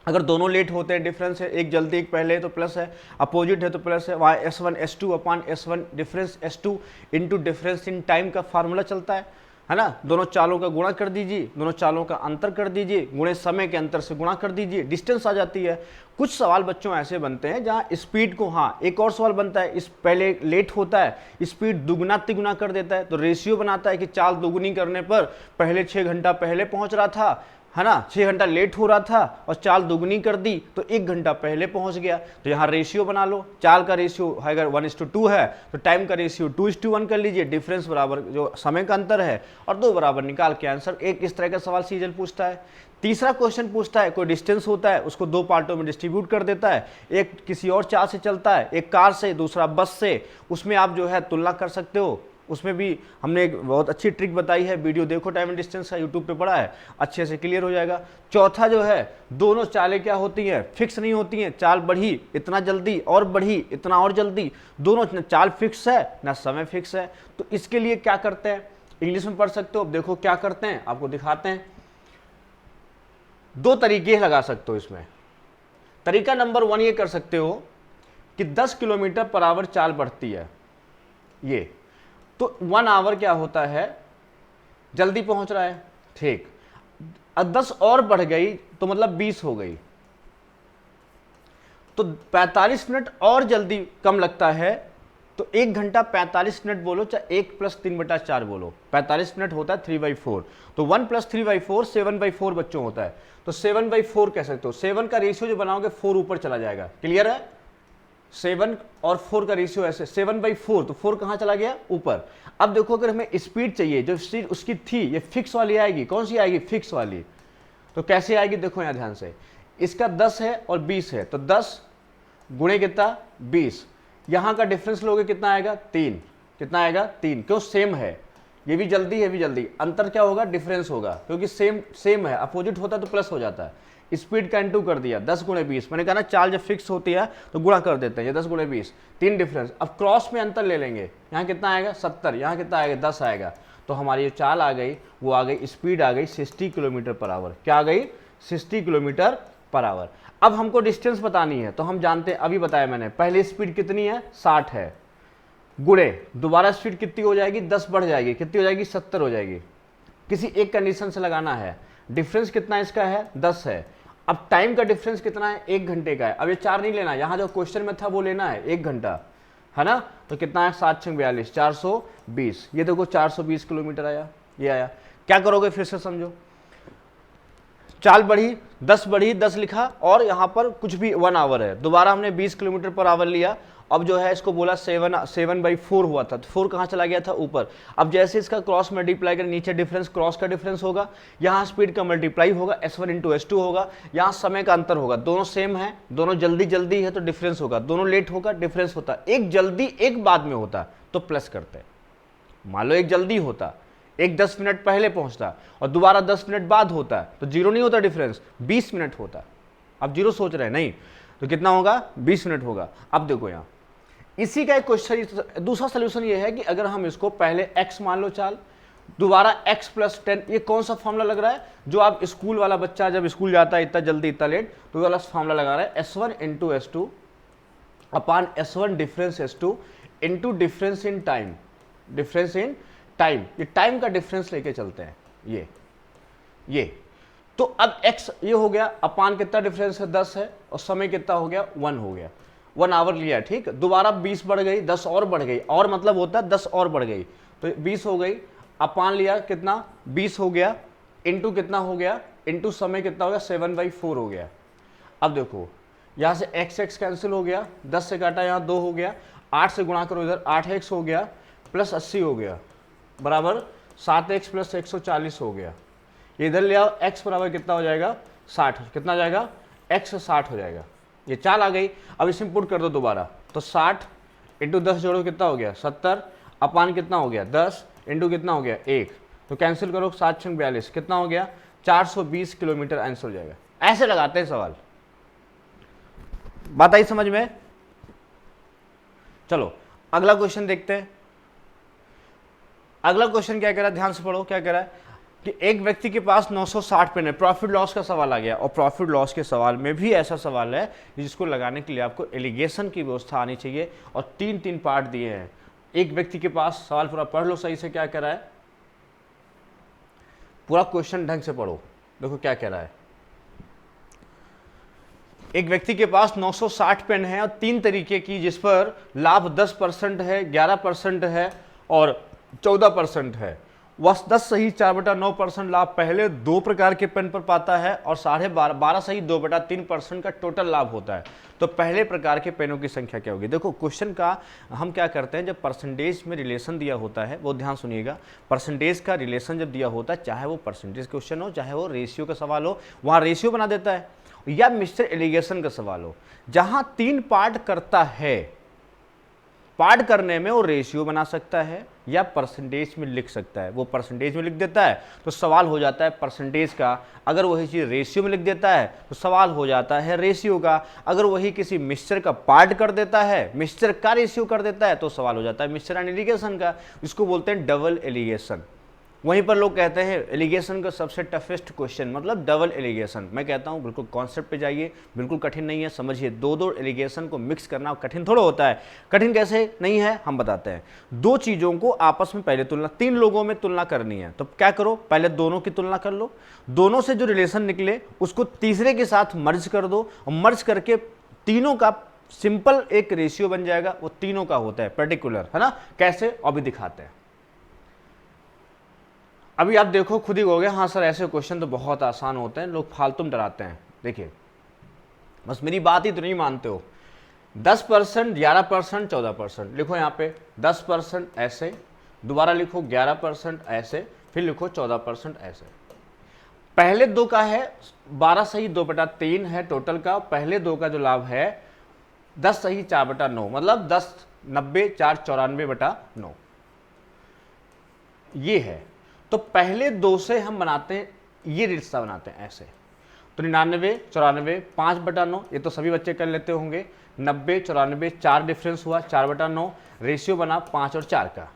अगर दोनों लेट होते हैं, डिफरेंस है, एक जल्दी एक पहले तो प्लस है, अपोजिट है तो प्लस है। वहाँ S1 S2 upon S1 difference S2 into difference in time का फार्मूला चलता है ना। दोनों चालों का गुणा कर दीजिए, दोनों चालों का अंतर कर दीजिए, गुणे समय के अंतर से गुणा कर दीजिए, डिस्टेंस आ जाती है। कुछ सवाल बच्चों ऐसे बनते हैं जहाँ स्पीड को, हाँ एक और सवाल बनता है, इस पहले लेट होता है, स्पीड दुगुना तिगुना कर देता है, तो रेशियो बनाता है कि चाल दुगुनी करने पर पहले 6 घंटा पहले पहुँच रहा था, है ना, 6 घंटा लेट हो रहा था और चाल दुगनी कर दी तो 1 घंटा पहले पहुंच गया। तो यहाँ रेशियो बना लो, चाल का रेशियो अगर 1:2 है तो टाइम का रेशियो 2:1 कर लीजिए, डिफरेंस बराबर जो समय का अंतर है और 2 बराबर निकाल के आंसर। एक इस तरह का सवाल सीजीएल पूछता है। तीसरा क्वेश्चन पूछता है, कोई डिस्टेंस होता है उसको 2 पार्टों में डिस्ट्रीब्यूट कर देता है, एक किसी और चाल से चलता है, एक कार से, दूसरा बस से, उसमें आप जो है तुलना कर सकते हो। उसमें भी हमने एक बहुत अच्छी ट्रिक बताई है, वीडियो देखो टाइम एंड डिस्टेंस का, यूट्यूब पे पड़ा है, अच्छे से क्लियर हो जाएगा। चौथा जो है, दोनों चालें क्या होती हैं, फिक्स नहीं होती हैं। चाल बढ़ी इतना जल्दी और बढ़ी इतना और जल्दी, दोनों न चाल फिक्स है ना समय फिक्स है। तो इसके लिए क्या करते हैं, इंग्लिश में पढ़ सकते हो। अब देखो क्या करते हैं, आपको दिखाते हैं। 2 तरीके लगा सकते हो इसमें। तरीका नंबर 1 ये कर सकते हो कि 10 किलोमीटर पर आवर चाल बढ़ती है, ये तो 1 आवर क्या होता है, जल्दी पहुंच रहा है, ठीक। अब 10 और बढ़ गई तो मतलब 20 हो गई, तो 45 मिनट और जल्दी कम लगता है। तो 1 घंटा 45 मिनट बोलो, चाहे 1 + 3/4 बोलो, 45 मिनट होता है 3/4। तो 1 + 3/4 7/4 बच्चों होता है। तो 7/4 कह सकते हो। 7 का रेशियो जो बनाओगे 4 ऊपर चला जाएगा, क्लियर है। 7 और 4 का रेशियो ऐसे, 7/4, तो 4 कहाँ चला गया, ऊपर। अब देखो अगर हमें स्पीड चाहिए, जो स्पीड उसकी थी, ये फिक्स वाली आएगी। कौन सी आएगी, फिक्स वाली। तो कैसे आएगी, देखो यहाँ ध्यान से, इसका 10 है और 20 है, तो 10 गुणे कितना, 20। यहाँ का डिफरेंस लोगे कितना आएगा, 3। कितना आएगा, 3। क्यों, सेम है, ये भी जल्दी है, भी जल्दी। अंतर क्या होगा, डिफरेंस होगा, क्योंकि सेम है। अपोजिट होता तो प्लस हो जाता है। स्पीड का इंटू कर दिया, 10 × 20। मैंने कहा ना, चाल जब फिक्स होती है तो गुणा कर देते हैं, ये 10 × 20, 3 डिफरेंस। अब क्रॉस में अंतर ले लेंगे, यहाँ कितना आएगा, 70, यहाँ कितना आएगा, 10 आएगा। तो हमारी जो चाल आ गई वो आ गई, स्पीड आ गई 60 किलोमीटर पर आवर। क्या आ गई, 60 किलोमीटर पर आवर। अब हमको डिस्टेंस बतानी है, तो हम जानते हैं, अभी बताया मैंने, पहले स्पीड कितनी है, 60 है, गुणे दोबारा स्पीड कितनी हो जाएगी, 10 बढ़ जाएगी, कितनी हो जाएगी, 70 हो जाएगी। किसी एक कंडीशन से लगाना है। डिफरेंस कितना इसका है, 10 है। अब टाइम का डिफरेंस कितना है, 1 घंटे का है। अब ये 4 नहीं लेना, यहाँ जो क्वेश्चन में था वो लेना है, 1 घंटा, है ना। तो कितना है, 7 × 6 = 42, 420। ये देखो 420 किलोमीटर आया, ये आया। क्या करोगे, फिर से समझो। चाल बढ़ी, 10 बढ़ी, 10 लिखा, और यहाँ पर कुछ भी 1 आवर है, दोबारा हमने 20 किलोमीटर पर आवर लिया। अब जो है इसको बोला 7/4 हुआ था, तो 4 कहाँ चला गया था, ऊपर। अब जैसे इसका क्रॉस मल्टीप्लाई कर, नीचे डिफरेंस, क्रॉस का डिफरेंस होगा, यहाँ स्पीड का मल्टीप्लाई होगा, S1 × S2 होगा, यहाँ समय का अंतर होगा। दोनों सेम है, दोनों जल्दी जल्दी है तो डिफरेंस होगा, दोनों लेट होगा डिफरेंस होता। एक जल्दी एक बाद में होता तो प्लस करते। मान लो एक जल्दी होता, एक 10 मिनट पहले पहुंचता और दोबारा 10 मिनट बाद होता है, तो 0 नहीं होता डिफरेंस, 20 मिनट होता। अब 0 सोच रहे हैं, नहीं, तो कितना होगा, 20 मिनट होगा। अब देखो यहाँ इसी का एक क्वेश्चन, दूसरा सोल्यूशन ये है कि अगर हम इसको पहले x मान लो चाल, दोबारा x + 10, ये कौन सा फॉर्मूला लग रहा है, जो आप स्कूल वाला बच्चा जब स्कूल जाता है, इतना जल्दी इतना लेट, तो वाला फॉर्मूला लगा रहा है, S1 × S2 upon S1 difference S2 into difference in time. Difference in time, ये टाइम का डिफरेंस लेके चलते हैं, ये। तो अब x ये हो गया, अपान कितना डिफरेंस है, 10 है, और समय कितना हो गया, 1 हो गया। 1 आवर लिया, ठीक। दोबारा 20 बढ़ गई, 10 और बढ़ गई, और मतलब होता है 10 और बढ़ गई, तो 20 हो गई। अपान लिया कितना, 20 हो गया, इंटू कितना हो गया, इंटू समय कितना हो गया, 7/4 हो गया। अब देखो यहाँ से x कैंसिल हो गया, 10 से काटा यहाँ 2 हो गया, 8 से गुणा करो इधर, 8x हो गया, प्लस 80 हो गया बराबर 7x प्लस 140 हो गया। इधर ले आओ, x बराबर कितना हो जाएगा 60, कितना जाएगा x 60 हो जाएगा। ये चाल आ गई, अब इसमें पुट कर दो दोबारा, तो 60 इंटू 10 जोड़ो कितना हो गया 70, अपान कितना हो गया 10 इंटू कितना हो गया 1, तो कैंसिल करो 7×42 कितना हो गया 420 किलोमीटर आंसर हो जाएगा। ऐसे लगाते हैं सवाल, बात आई समझ में। चलो अगला क्वेश्चन देखते हैं। अगला क्वेश्चन क्या कह रहा है, ध्यान से पढ़ो, क्या कह रहा है कि एक व्यक्ति के पास 960 पेन है। प्रॉफिट लॉस का सवाल आ गया, और प्रॉफिट लॉस के सवाल में भी ऐसा सवाल है जिसको लगाने के लिए आपको एलिगेशन की व्यवस्था आनी चाहिए, और 3 पार्ट दिए हैं। एक व्यक्ति के पास, सवाल पूरा पढ़ लो सही से, क्या कह रहा है, पूरा क्वेश्चन ढंग से पढ़ो। देखो क्या कह रहा है, एक व्यक्ति के पास 960 पेन है और 3 तरीके की, जिस पर लाभ 10% है, 11% है और 14% है। वह 10 सही 4/9% लाभ पहले 2 प्रकार के पेन पर पाता है और 12.5 सही 2/3% का टोटल लाभ होता है। तो पहले प्रकार के पेनों की संख्या क्या होगी। देखो क्वेश्चन का हम क्या करते हैं, जब परसेंटेज में रिलेशन दिया होता है, वो ध्यान सुनिएगा, परसेंटेज का रिलेशन जब दिया होता है, चाहे वो परसेंटेज क्वेश्चन हो चाहे वो रेशियो का सवाल हो, वहाँ रेशियो बना देता है, या मिस्टर एलिगेशन का सवाल हो, जहां 3 पार्ट करता है, पार्ट करने में वो रेशियो बना सकता है या परसेंटेज में लिख सकता है। वो परसेंटेज में लिख देता है तो सवाल हो जाता है परसेंटेज का, अगर वही चीज़ रेशियो में लिख देता है तो सवाल हो जाता है रेशियो का, अगर वही किसी मिक्सचर का पार्ट कर देता है, मिक्सचर का रेशियो कर देता है, तो सवाल हो जाता है मिक्सचर एंड एलिगेशन का। इसको बोलते हैं डबल एलिगेशन। वहीं पर लोग कहते हैं एलिगेशन का सबसे टफेस्ट क्वेश्चन मतलब डबल एलिगेशन। मैं कहता हूं बिल्कुल कॉन्सेप्ट पे जाइए, बिल्कुल कठिन नहीं है, समझिए। दो एलिगेशन को मिक्स करना कठिन थोड़ा होता है। कठिन कैसे नहीं है हम बताते हैं। 2 चीज़ों को आपस में पहले तुलना, 3 लोगों में तुलना करनी है, तो क्या करो, पहले दोनों की तुलना कर लो, दोनों से जो रिलेशन निकले उसको तीसरे के साथ मर्ज कर दो, और मर्ज करके तीनों का सिंपल एक रेशियो बन जाएगा। वो तीनों का होता है पर्टिकुलर, है ना। कैसे अभी दिखाते हैं। अभी आप देखो खुद ही कहोगे हाँ सर ऐसे क्वेश्चन तो बहुत आसान होते हैं, लोग फालतू में डराते हैं। देखिए बस मेरी बात ही तो नहीं मानते हो। 10%, 11%, 14% लिखो यहाँ पे, 10% ऐसे, दोबारा लिखो 11% ऐसे, फिर लिखो 14% ऐसे। पहले 2 का है 12 सही 2/3 है टोटल का। पहले 2 का जो लाभ है 10 सही 4/9, मतलब 10, 90, 4, 94/9 ये है। तो पहले 2 से हम बनाते हैं, ये रिश्ता बनाते हैं ऐसे, तो 99, 94, 5/9, ये तो सभी बच्चे कर लेते होंगे। 90, 94, 4 डिफरेंस हुआ 4/9, रेशियो बना 5 और 4 का।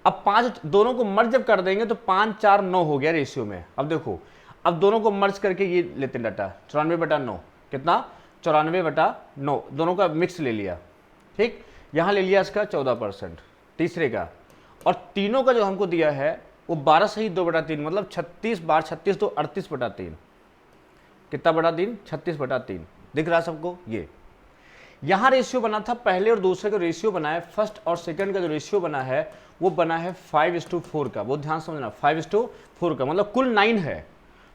अब 5 दोनों को मर्ज जब कर देंगे तो 5, 4, 9 हो गया रेशियो में। अब देखो, अब दोनों को मर्ज करके ये लेते हैं डाटा, 94/9 कितना, 94/9, दोनों का मिक्स ले लिया, ठीक। यहाँ ले लिया इसका 14% तीसरे का, और तीनों का जो हमको दिया है वो 12 सही 2/3, मतलब 36 बार 36 तो 38/3, कितना बटा 3, 36/3। दिख रहा सबको। ये यहाँ रेशियो बना था, पहले और दूसरे का रेशियो बना है, फर्स्ट और सेकंड का जो रेशियो बना है वो बना है 5:4 का। बहुत ध्यान समझना, 5:4 का, मतलब कुल 9 है,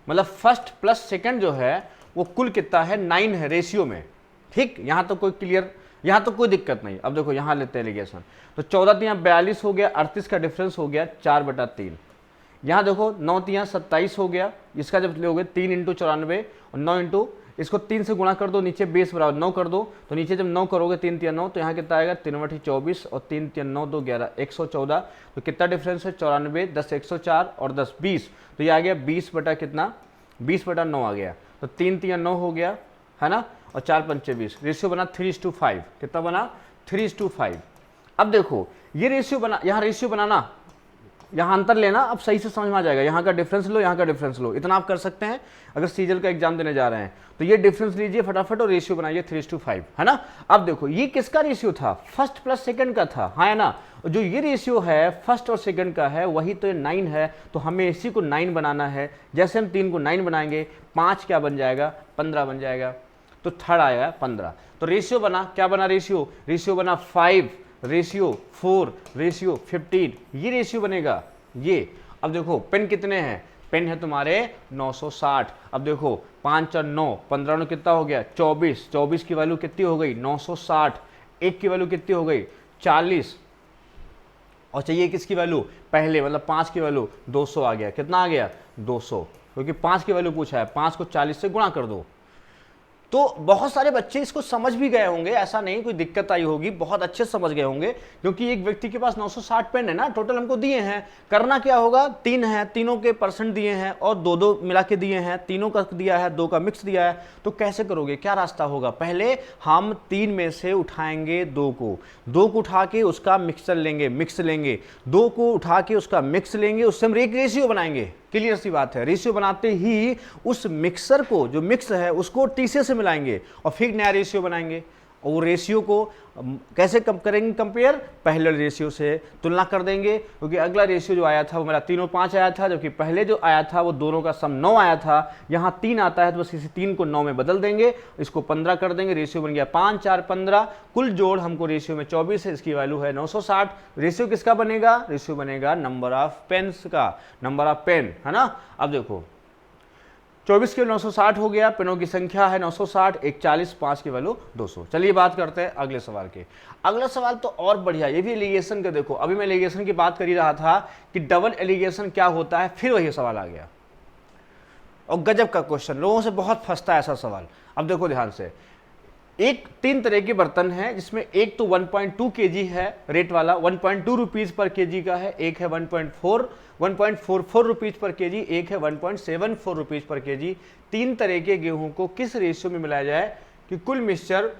मतलब फर्स्ट प्लस सेकंड जो है वो कुल कितना है 9 है रेशियो में, ठीक। यहाँ तो कोई क्लियर, यहाँ तो कोई दिक्कत नहीं। अब देखो यहाँ लेते हैं एलिगेशन, तो 14 तियाँ 42 हो गया, 38 का डिफरेंस हो गया 4/3। यहाँ देखो 9 तियाँ 27 हो गया, इसका जब लोगे 3 × 94 और 9 इंटू इसको 3 से गुणा कर दो, नीचे बेस बराबर 9 कर दो, तो नीचे जब 9 करोगे 3 तियाँ 9, तो यहाँ कितना आएगा 3 × 24 और 3 तियाँ 9, 2 11, 114। तो कितना डिफरेंस है 94, 10 104 और 10 20, तो ये आ गया 20 बटा कितना, 20/9 आ गया। तो 3 तियाँ 9 हो गया, है ना, और 4 पंचे 20, रेशियो बना 3:5। कितना बना 3:5। अब देखो ये रेशियो बना, यहाँ रेशियो बनाना, यहाँ अंतर लेना, अब सही से समझ में आ जाएगा। यहाँ का डिफरेंस लो, यहाँ का डिफरेंस लो, इतना आप कर सकते हैं अगर सीजल का एग्जाम देने जा रहे हैं। तो ये डिफरेंस लीजिए फटाफट और रेशियो बनाइए 3:5, है ना। अब देखो ये किसका रेशियो था, फर्स्ट प्लस सेकंड का था, हाँ है ना। जो ये रेशियो है फर्स्ट और सेकंड का है, वही तो ये 9 है, तो हमें इसी को 9 बनाना है। जैसे हम 3 को 9 बनाएंगे, 5 क्या बन जाएगा 15 बन जाएगा, तो थर्ड आएगा 15। तो रेशियो बना, क्या बना रेशियो, रेशियो बना 5 रेशियो 4 रेशियो 15, ये रेशियो बनेगा ये। अब देखो पेन कितने हैं, पेन है तुम्हारे 960। अब देखो 5 और 9, 15 में कितना हो गया 24, 24 की वैल्यू कितनी हो गई 960, 1 की वैल्यू कितनी हो गई 40, और चाहिए किसकी वैल्यू, पहले मतलब 5 की वैल्यू 200 आ गया, कितना आ गया 200, क्योंकि 5 की वैल्यू पूछा है, 5 को 40 से गुणा कर दो। तो बहुत सारे बच्चे इसको समझ भी गए होंगे, ऐसा नहीं कोई दिक्कत आई होगी, बहुत अच्छे समझ गए होंगे, क्योंकि एक व्यक्ति के पास 960 पेन है ना, टोटल हमको दिए हैं। करना क्या होगा, 3 है, तीनों के परसेंट दिए हैं और 2-2 मिला के दिए हैं, तीनों का दिया है, 2 का मिक्स दिया है। तो कैसे करोगे, क्या रास्ता होगा, पहले हम 3 में से उठाएंगे 2 को उठा के उसका मिक्सर लेंगे, मिक्स लेंगे, 2 को उठा के उसका मिक्स लेंगे, उससे हम एक रेशियो बनाएंगे। क्लियर सी बात है, रेशियो बनाते ही उस मिक्सर को, जो मिक्स है उसको तीसरे से मिलाएंगे और फिर नया रेशियो बनाएंगे। और वो रेशियो को कैसे करेंगे कंपेयर, पहले रेशियो से तुलना कर देंगे, क्योंकि अगला रेशियो जो आया था वो मेरा 3 और 5 आया था, जबकि पहले जो आया था वो दोनों का सम 9 आया था। यहाँ 3 आता है तो बस इसी 3 को 9 में बदल देंगे, इसको 15 कर देंगे, रेशियो बन गया 5 4 15, कुल जोड़ हमको रेशियो में 24 है, इसकी वैल्यू है 960। रेशियो किसका बनेगा, रेशियो बनेगा नंबर ऑफ पेन्स का, नंबर ऑफ पेन, है ना। अब देखो 24 के 960 हो गया, पेनों की संख्या है 960, 1 40, 5 की वैल्यू 200। चलिए बात करते हैं अगले सवाल के। अगला सवाल तो और बढ़िया, ये भी एलिगेशन का। देखो अभी मैं एलिगेशन की बात कर ही रहा था कि डबल एलिगेशन क्या होता है, फिर वही सवाल आ गया और गजब का क्वेश्चन, लोगों से बहुत फंसता है ऐसा सवाल। अब देखो ध्यान से, एक 3 तरह के बर्तन हैं, जिसमें एक तो 1.2 kg है रेट वाला, 1.2 रुपीज पर केजी का है, एक है 1.44 रुपीज पर केजी, एक है 1.74 रुपीज पर केजी। 3 तरह के गेहूं को किस रेशियो में मिलाया जाए कि कुल मिक्सचर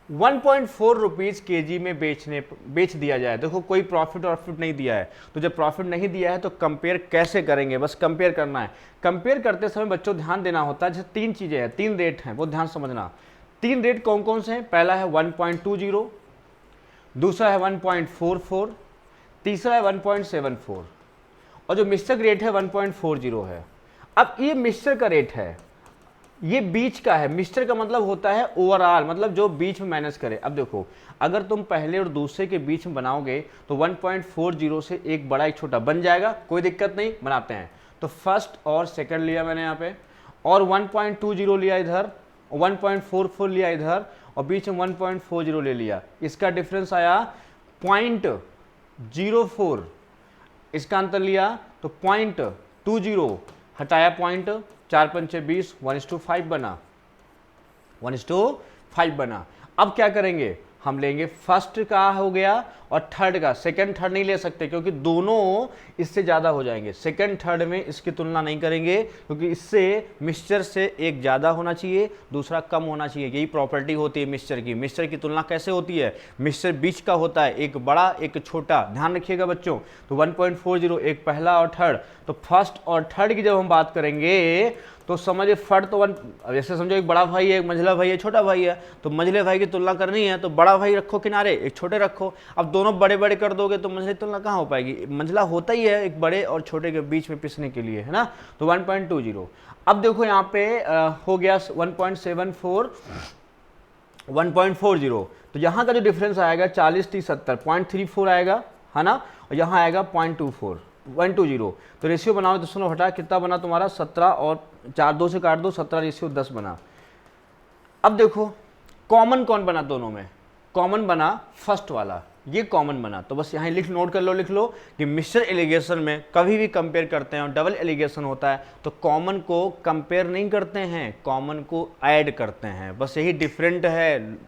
1.4 रुपीज केजी में बेच दिया जाए। देखो कोई प्रॉफिट नहीं दिया है, तो जब प्रॉफिट नहीं दिया है तो कंपेयर कैसे करेंगे, बस कंपेयर करना है। कंपेयर करते समय बच्चों ध्यान देना होता है, जैसे 3 चीजें हैं, 3 रेट हैं, वो ध्यान समझना। 3 रेट कौन कौन से हैं, पहला है 1.20, दूसरा है 1.44, तीसरा है 1.74 और जो मिक्सचर रेट है 1.40 है। अब ये मिक्सचर का रेट है, ये बीच का है। मिक्सचर का मतलब होता है ओवरऑल, मतलब जो बीच में मैनेज करे। अब देखो अगर तुम पहले और दूसरे के बीच में बनाओगे तो 1.40 से एक बड़ा एक छोटा बन जाएगा, कोई दिक्कत नहीं, बनाते हैं। तो फर्स्ट और सेकंड लिया मैंने यहाँ पे, और 1.20 लिया इधर, 1.44 लिया इधर, और बीच में 1.40 ले लिया। इसका डिफरेंस आया 0.04, इसका अंतर लिया तो 0.20, हटाया पॉइंट, 4 पंचे 20, 1:5 बना, 1:5 बना। अब क्या करेंगे, हम लेंगे फर्स्ट का हो गया और थर्ड का, सेकंड थर्ड नहीं ले सकते क्योंकि दोनों इससे ज़्यादा हो जाएंगे। सेकंड थर्ड में इसकी तुलना नहीं करेंगे क्योंकि इससे मिक्सचर से एक ज़्यादा होना चाहिए, दूसरा कम होना चाहिए। यही प्रॉपर्टी होती है मिक्सचर की। मिक्सचर की तुलना कैसे होती है, मिक्सचर बीच का होता है, एक बड़ा एक छोटा, ध्यान रखिएगा बच्चों। तो 1.40 एक पहला और थर्ड, तो फर्स्ट और थर्ड की जब हम बात करेंगे तो समझिए फर्स्ट तो जैसे समझो एक बड़ा भाई है, एक मंझला भाई है, छोटा भाई है, तो मंझले भाई की तुलना करनी है तो बड़ा भाई रखो किनारे, एक छोटे रखो। अब दोनों बड़े बड़े कर दोगे तो मंझले तुलना कहाँ हो पाएगी, मंझला होता ही है एक बड़े और छोटे के बीच में पिसने के लिए, है ना। तो 1.20। अब देखो यहाँ पे हो गया 1.74, 1.40, तो यहाँ का जो डिफरेंस आएगा 40 30 70, 0.34 आएगा, है ना, और यहाँ आएगा 120। तो रेशियो बनाओ तो सुनो, हटा कितना बना तुम्हारा 17 और 4 2 से काट दो, 17 रेशियो 10 बना। अब देखो कॉमन कौन बना दोनों में, कॉमन बना फर्स्ट वाला, ये कॉमन बना। तो बस यहाँ लिख नोट कर लो, लिख लो कि मिक्सचर एलिगेशन में कभी भी कंपेयर करते हैं और डबल एलिगेशन होता है तो कॉमन को कंपेयर नहीं करते हैं, कॉमन को ऐड करते हैं। बस यही डिफरेंट है,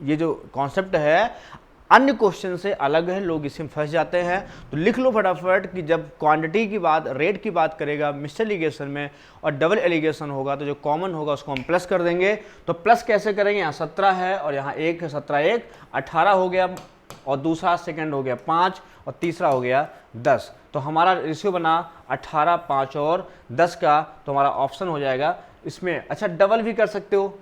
ये जो कॉन्सेप्ट है अन्य क्वेश्चन से अलग है, लोग इसमें फंस जाते हैं। तो लिख लो फटाफट कि जब क्वांटिटी की बात, रेट की बात करेगा मिक्सचर एलिगेशन में और डबल एलिगेशन होगा तो जो कॉमन होगा उसको हम प्लस कर देंगे। तो प्लस कैसे करेंगे, यहाँ 17 है और यहाँ 1 है, 17 1 18 हो गया, और दूसरा सेकंड हो गया 5 और तीसरा हो गया 10। तो हमारा रेशियो बना 18 5 और 10 का, तो हमारा ऑप्शन हो जाएगा इसमें। अच्छा डबल भी कर सकते हो,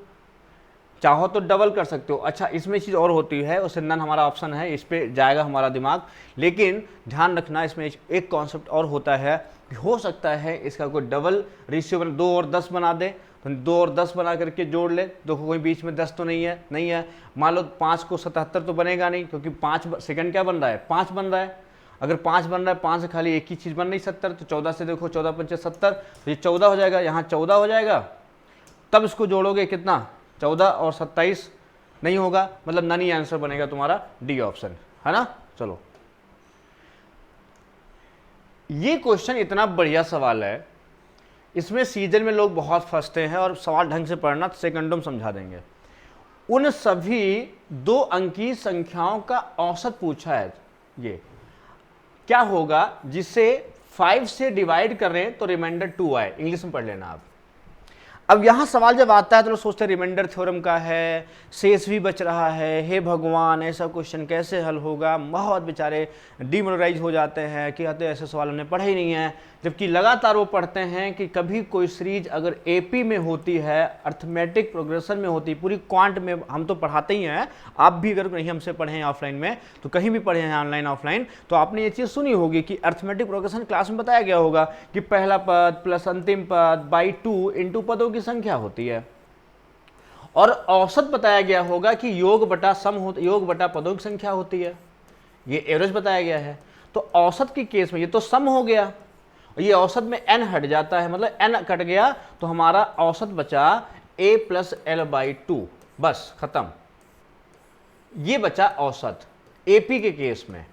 चाहो तो डबल कर सकते हो। अच्छा इसमें चीज़ और होती है, उसे नन हमारा ऑप्शन है, इस पे जाएगा हमारा दिमाग। लेकिन ध्यान रखना इसमें एक कॉन्सेप्ट और होता है कि हो सकता है इसका कोई डबल रेशियो 2 और 10 बना दे, तो 2 और 10 बना करके जोड़ ले। देखो कोई बीच में 10 तो नहीं है, मान लो 5 को 77 तो बनेगा नहीं, क्योंकि 5 सेकंड क्या बन रहा है, 5 बन रहा है। अगर 5 बन रहा है, 5 से खाली एक ही चीज़ बन रही 70, तो 14 से देखो 14 5 70, तो ये 14 हो जाएगा, यहाँ 14 हो जाएगा। तब इसको जोड़ोगे कितना, 14 और 27 नहीं होगा, मतलब नन ही आंसर बनेगा तुम्हारा डी ऑप्शन, है ना। चलो ये क्वेश्चन इतना बढ़िया सवाल है, इसमें सीजन में लोग बहुत फंसते हैं और सवाल ढंग से पढ़ना सेकंडों में समझा देंगे। उन सभी 2 अंकी संख्याओं का औसत पूछा है। ये क्या होगा जिसे 5 से डिवाइड करें तो रिमाइंडर 2 आए, इंग्लिश में पढ़ लेना आप। अब यहां सवाल जब आता है तो लोग सोचते हैं रिमाइंडर थ्योरम का है, शेष भी बच रहा है, हे भगवान ऐसा क्वेश्चन कैसे हल होगा, बहुत बेचारे डिमोरलाइज हो जाते हैं कि कहते ऐसे सवाल हमने पढ़े ही नहीं है। जबकि लगातार वो पढ़ते हैं कि कभी कोई सीरीज अगर एपी में होती है, अर्थमेटिक प्रोग्रेशन में होती है, पूरी क्वांट में हम तो पढ़ाते ही हैं, आप भी अगर नहीं हमसे पढ़े हैं ऑफलाइन में तो कहीं भी पढ़े हैं ऑनलाइन ऑफलाइन, तो आपने ये चीज़ सुनी होगी कि अर्थमेटिक प्रोग्रेशन क्लास में बताया गया होगा कि पहला पद प्लस अंतिम पद बाई 2 इंटू पदों की संख्या होती है। और औसत बताया गया होगा कि योग बटा योग बटा पदों की संख्या होती है, ये एवरेज बताया गया है। तो औसत की केस में ये तो सम हो गया, ये औसत में n हट जाता है, मतलब n कट गया तो हमारा औसत बचा a प्लस एल बाई 2, बस खत्म। ये बचा औसत एपी के केस में,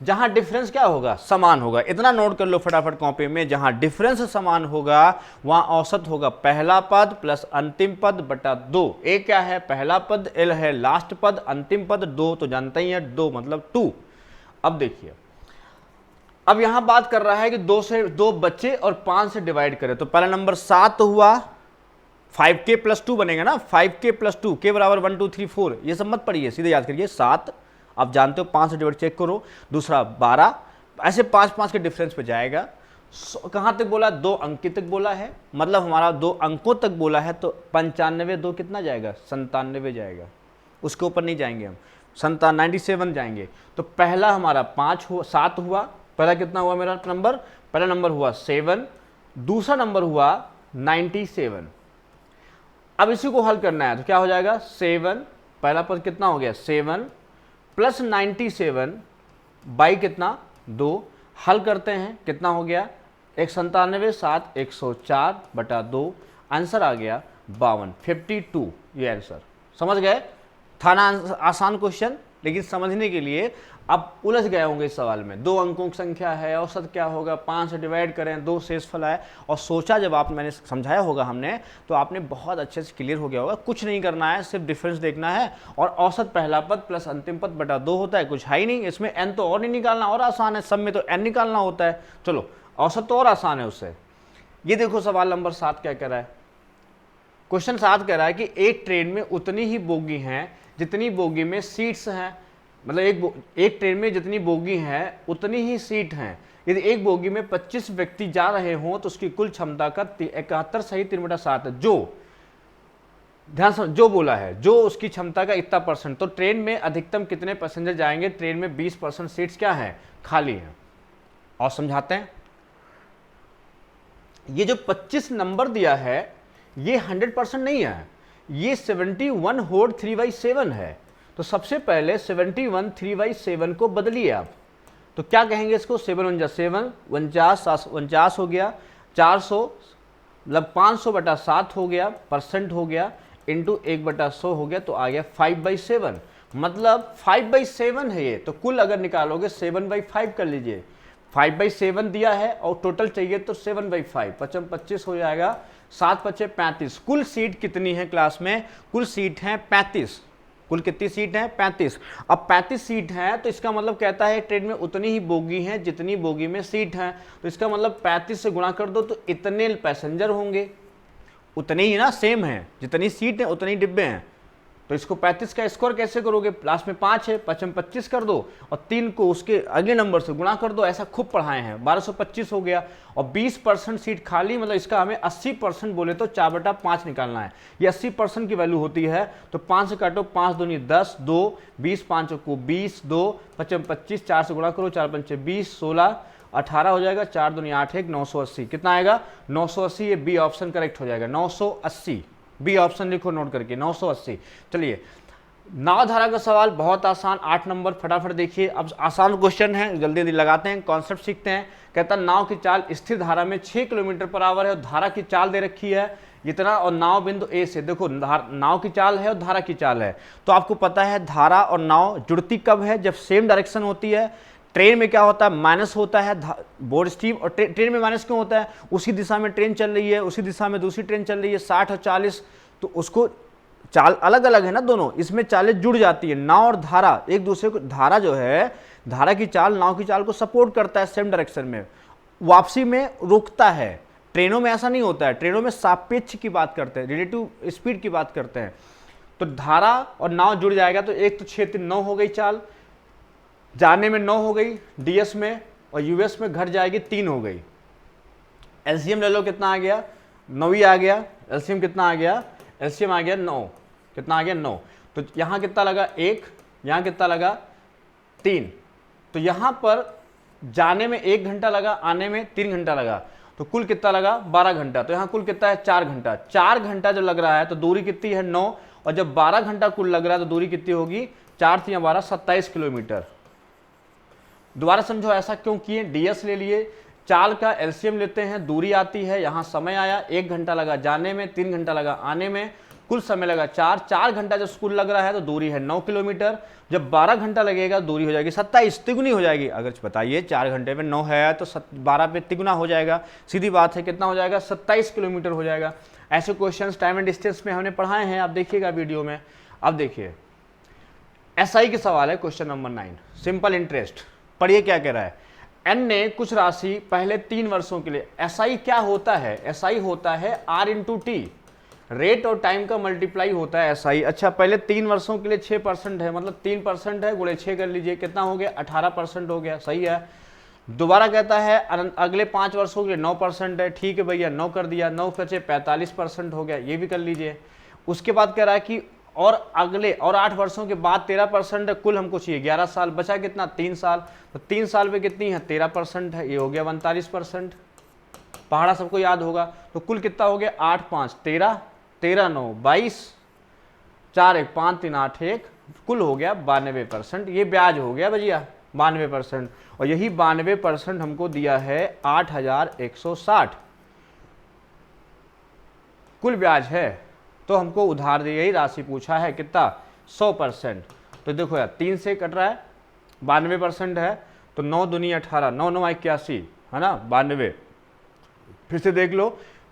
जहां डिफरेंस क्या होगा, समान होगा। इतना नोट कर लो फटाफट कॉपी में, जहां डिफरेंस समान होगा वहां औसत होगा पहला पद प्लस अंतिम पद बटा 2। ए क्या है, पहला पद, एल है लास्ट पद, अंतिम पद 2 तो जानते ही है, 2 मतलब 2। अब देखिए, अब यहां बात कर रहा है कि 2 से 2 बच्चे और 5 से डिवाइड करें, तो पहला नंबर 7 हुआ, 5k प्लस 2 बनेगा ना, 5k प्लस 2, के बराबर 1 2 3 4, ये सब मत पढ़िए, सीधे याद करिए 7, आप जानते हो 5 से डिवाइड चेक करो, दूसरा 12, ऐसे 5 के डिफरेंस पे जाएगा। कहां तक बोला, 2 अंक तक बोला है, मतलब हमारा 2 अंकों तक बोला है, तो 95 2 कितना जाएगा, 97 जाएगा, उसके ऊपर नहीं जाएंगे हम, 97 जाएंगे। तो पहला हमारा 7 हुआ, पहला कितना हुआ मेरा नंबर, पहला नंबर हुआ 7, दूसरा नंबर हुआ 97। अब इसी को हल करना है तो क्या हो जाएगा, 7, पहला पद कितना हो गया 7 प्लस 97 बाई कितना 2, हल करते हैं कितना हो गया 197, 7 104 बटा 2, आंसर आ गया 52, 52, ये आंसर। समझ गए, था ना आसान क्वेश्चन, लेकिन समझने के लिए आप उलझ गए होंगे इस सवाल में। 2 अंकों की संख्या है, औसत क्या होगा, 5 से डिवाइड करें, 2 शेषफल आए, और सोचा जब आप मैंने समझाया होगा हमने तो आपने बहुत अच्छे से क्लियर हो गया होगा। कुछ नहीं करना है, सिर्फ डिफरेंस देखना है, और औसत पहला पद प्लस अंतिम पद बटा 2 होता है, कुछ है ही नहीं इसमें। n तो और नहीं निकालना, और आसान है, सब में तो n निकालना होता है। चलो औसत तो और आसान है उससे। ये देखो सवाल नंबर 7 क्या कह रहा है, क्वेश्चन 7 कह रहा है कि एक ट्रेन में उतनी ही बोगी हैं जितनी बोगी में सीट्स हैं, मतलब एक ट्रेन में जितनी बोगी हैं उतनी ही सीट हैं। यदि एक बोगी में 25 व्यक्ति जा रहे हों तो उसकी कुल क्षमता का 71 सही 3/7 है। जो ध्यान से जो बोला है, जो उसकी क्षमता का इतना %, तो ट्रेन में अधिकतम कितने पैसेंजर जाएंगे, ट्रेन में 20% सीट्स क्या हैं, खाली हैं। और समझाते हैं, ये जो 25 नंबर दिया है ये 100% नहीं है, ये 71 होड़ 3/7 है। तो सबसे पहले 71 3/7 को बदलिए आप, तो क्या कहेंगे इसको, 7 × 7 49 हो गया, 400 मतलब 500 बटा 7 हो गया, % हो गया, इंटू 1/100 हो गया, तो आ गया 5/7, मतलब 5/7 है ये। तो कुल अगर निकालोगे 7/5 कर लीजिए, 5/7 दिया है और टोटल चाहिए तो 7/5, 25 हो जाएगा, 7 × 5 = 35। कुल सीट कितनी है क्लास में, कुल सीट है 35, कुल कितनी सीट है 35। अब 35 सीट है तो इसका मतलब कहता है ट्रेन में उतनी ही बोगी हैं जितनी बोगी में सीट है, तो इसका मतलब 35 से गुणा कर दो तो इतने पैसेंजर होंगे, उतने ही ना, सेम है, जितनी सीट है उतनी डिब्बे हैं। तो इसको 35 का स्कोर कैसे करोगे, लास्ट में 5 है, 5 में 25 कर दो और 3 को उसके अगले नंबर से गुणा कर दो, ऐसा खूब पढ़ाए हैं, 1225 हो गया। और 20% सीट खाली, मतलब इसका हमें 80% बोले तो 4/5 निकालना है। ये 80% की वैल्यू होती है, तो 5 से काटो, 5 दूनी 10, 2 20, 5 को 20, 2 5 में 25, 4 से गुणा करो, 4 5 20, 16 18 हो जाएगा, 4 दूनी 8 1, 980 कितना आएगा 980। ये बी ऑप्शन करेक्ट हो जाएगा, 980, बी ऑप्शन लिखो नोट करके, 980। चलिए नाव धारा का सवाल बहुत आसान, 8 नंबर, फटाफट देखिए। अब आसान क्वेश्चन है, जल्दी जल्दी लगाते हैं, कॉन्सेप्ट सीखते हैं। कहता है नाव की चाल स्थिर धारा में 6 किलोमीटर/आवर है और धारा की चाल दे रखी है इतना, और नाव बिंदु ए से, देखो नाव की चाल है और धारा की चाल है, तो आपको पता है धारा और नाव जुड़ती कब है, जब सेम डायरेक्शन होती है, ट्रेन में क्या होता है, माइनस होता है बोर्ड स्टीम, और ट्रेन में माइनस क्यों होता है, उसी दिशा में ट्रेन चल रही है, उसी दिशा में दूसरी ट्रेन चल रही है 60 और 40, तो उसको चाल अलग अलग है ना दोनों, इसमें चालें जुड़ जाती है। नाव और धारा एक दूसरे को, धारा जो है, धारा की चाल नाव की चाल को सपोर्ट करता है सेम डायरेक्शन में, वापसी में रोकता है। ट्रेनों में ऐसा नहीं होता है, ट्रेनों में सापेक्ष की बात करते हैं, रिलेटिव स्पीड की बात करते हैं। तो धारा और नाव जुड़ जाएगा तो एक तो क्षेत्र 9 हो गई चाल, जाने में 9 हो गई डीएस में, और यूएस में घट जाएगी 3 हो गई। एलसीएम ले लो, कितना आ गया, 9 ही आ गया। एलसीएम कितना आ गया, एलसीएम आ गया 9, कितना आ गया 9। तो यहाँ कितना लगा 1, यहाँ कितना लगा 3, तो यहाँ पर जाने में 1 घंटा लगा, आने में 3 घंटा लगा, तो कुल कितना लगा 12 घंटा। तो यहाँ कुल कितना है 4 घंटा। 4 घंटा जो लग रहा है तो दूरी कितनी है 9, और जब 12 घंटा कुल लग रहा है तो दूरी कितनी होगी 4 या 12 27 किलोमीटर। दोबारा समझो ऐसा क्यों किए, डीएस ले लिए, चाल का एलसीएम लेते हैं, दूरी आती है, यहाँ समय आया 1 घंटा लगा जाने में, 3 घंटा लगा आने में, कुल समय लगा 4 घंटा जब स्कूल लग रहा है तो दूरी है 9 किलोमीटर। जब 12 घंटा लगेगा दूरी हो जाएगी 27, तिगुनी हो जाएगी। अगर बताइए 4 घंटे में 9 है तो 12 पे तिगुना हो जाएगा, सीधी बात है, कितना हो जाएगा 27 किलोमीटर हो जाएगा। ऐसे क्वेश्चंस टाइम एंड डिस्टेंस में हमने पढ़ाए हैं, आप देखिएगा वीडियो में। अब देखिए एसआई के सवाल है, क्वेश्चन नंबर 9, सिंपल इंटरेस्ट। पढ़िए क्या कह रहा है, एन ने कुछ राशि पहले 3 वर्षों के लिए, एसआई क्या होता है, एसआई होता है आर इंटू टी, रेट और टाइम का मल्टीप्लाई होता है एसआई। अच्छा पहले 3 वर्षों के लिए 6% है, मतलब 3% है, गुणे 6 कर लीजिए, कितना हो गया 18% हो गया, सही है। दोबारा कहता है अगले 5 वर्षों के लिए 9% है, ठीक है भैया 9 कर दिया, 9 बचे 45% हो गया, ये भी कर लीजिए। उसके बाद कह रहा है कि और अगले और 8 वर्षों के बाद 13% है, कुल हमको चाहिए 11 साल, बचा कितना 3 साल, तो 3 साल में कितनी है 13% है, ये हो गया 39%। पहाड़ा सबको याद होगा, तो कुल कितना हो गया 8 5 13, 13 9 22, 4 1 5 3 8 1, कुल हो गया 92%। ये ब्याज हो गया भैया 92%, और यही 92% हमको दिया है 8160 कुल ब्याज है। तो हमको उधार दी गई राशि पूछा है कितना 100%। तो देखो यार 3 से कट रहा है, 92% है, तो 9 दूनी 18, 9 9 81 है ना 92। फिर से देख लो,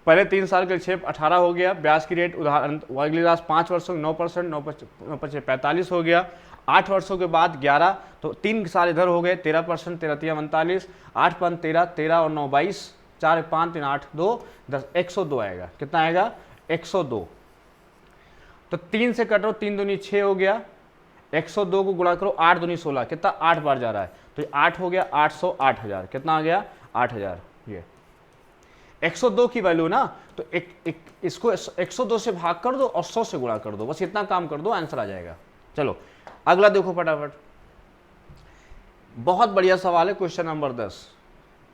पहले 3 साल के 6 18 हो गया, ब्याज की रेट उदाहरण अगली राशि 5 वर्षों 9%, 9 5 45 हो गया, 8 वर्षों के बाद 11, तो 3 साल इधर हो गए 13%, 13 3 39, 8 5 13, 13 और 9 22, 4 5 3 8 2 10, 102 आएगा, कितना आएगा 102। तो 3 से कट रहा हूँ, 3 दूनी 6 हो गया, 102 को गुणा करो 8 दूनी 16, कितना 8 बार जा रहा है, तो 8 हो गया 808 हज़ार, कितना आ गया 8000। ये 102 की वैल्यू ना, तो इसको 102 से भाग कर दो और 100 से गुणा कर दो, बस इतना काम कर दो, आंसर आ जाएगा। चलो अगला देखो फटाफट, बहुत बढ़िया सवाल है, क्वेश्चन नंबर 10।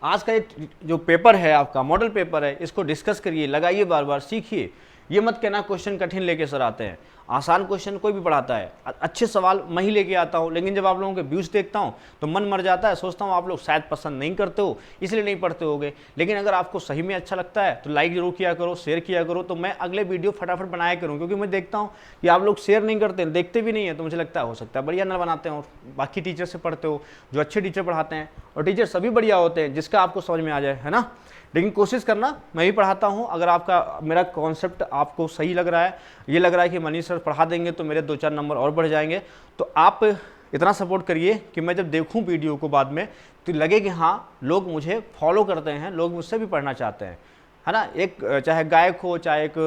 आज का जो पेपर है आपका मॉडल पेपर है, इसको डिस्कस करिए, लगाइए, बार बार सीखिए। ये मत कहना क्वेश्चन कठिन लेके सर आते हैं, आसान क्वेश्चन कोई भी पढ़ाता है, अच्छे सवाल मैं ही लेके आता हूँ, लेकिन जब आप लोगों के व्यूज देखता हूँ तो मन मर जाता है, सोचता हूँ आप लोग शायद पसंद नहीं करते हो इसलिए नहीं पढ़ते होगे। लेकिन अगर आपको सही में अच्छा लगता है तो लाइक जरूर किया करो, शेयर किया करो, तो मैं अगले वीडियो फटाफट बनाया करूँ, क्योंकि मैं देखता हूँ कि आप लोग शेयर नहीं करते, देखते भी नहीं है, तो मुझे लगता है हो सकता है बढ़िया ना बनाते हो, बाकी टीचर से पढ़ते हो, जो अच्छे टीचर पढ़ाते हैं, और टीचर सभी बढ़िया होते हैं जिसका आपको समझ में आ जाए, है ना। लेकिन कोशिश करना, मैं भी पढ़ाता हूँ, अगर आपका मेरा कॉन्सेप्ट आपको सही लग रहा है, ये लग रहा है कि मनीष सर पढ़ा देंगे तो मेरे 2-4 नंबर और बढ़ जाएंगे, तो आप इतना सपोर्ट करिए कि मैं जब देखूँ वीडियो को बाद में तो लगे कि हाँ लोग मुझे फॉलो करते हैं, लोग मुझसे भी पढ़ना चाहते हैं, है ना। एक चाहे गायक हो, चाहे एक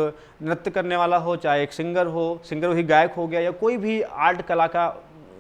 नृत्य करने वाला हो, चाहे एक सिंगर हो, सिंगर ही गायक हो गया, या कोई भी आर्ट कला का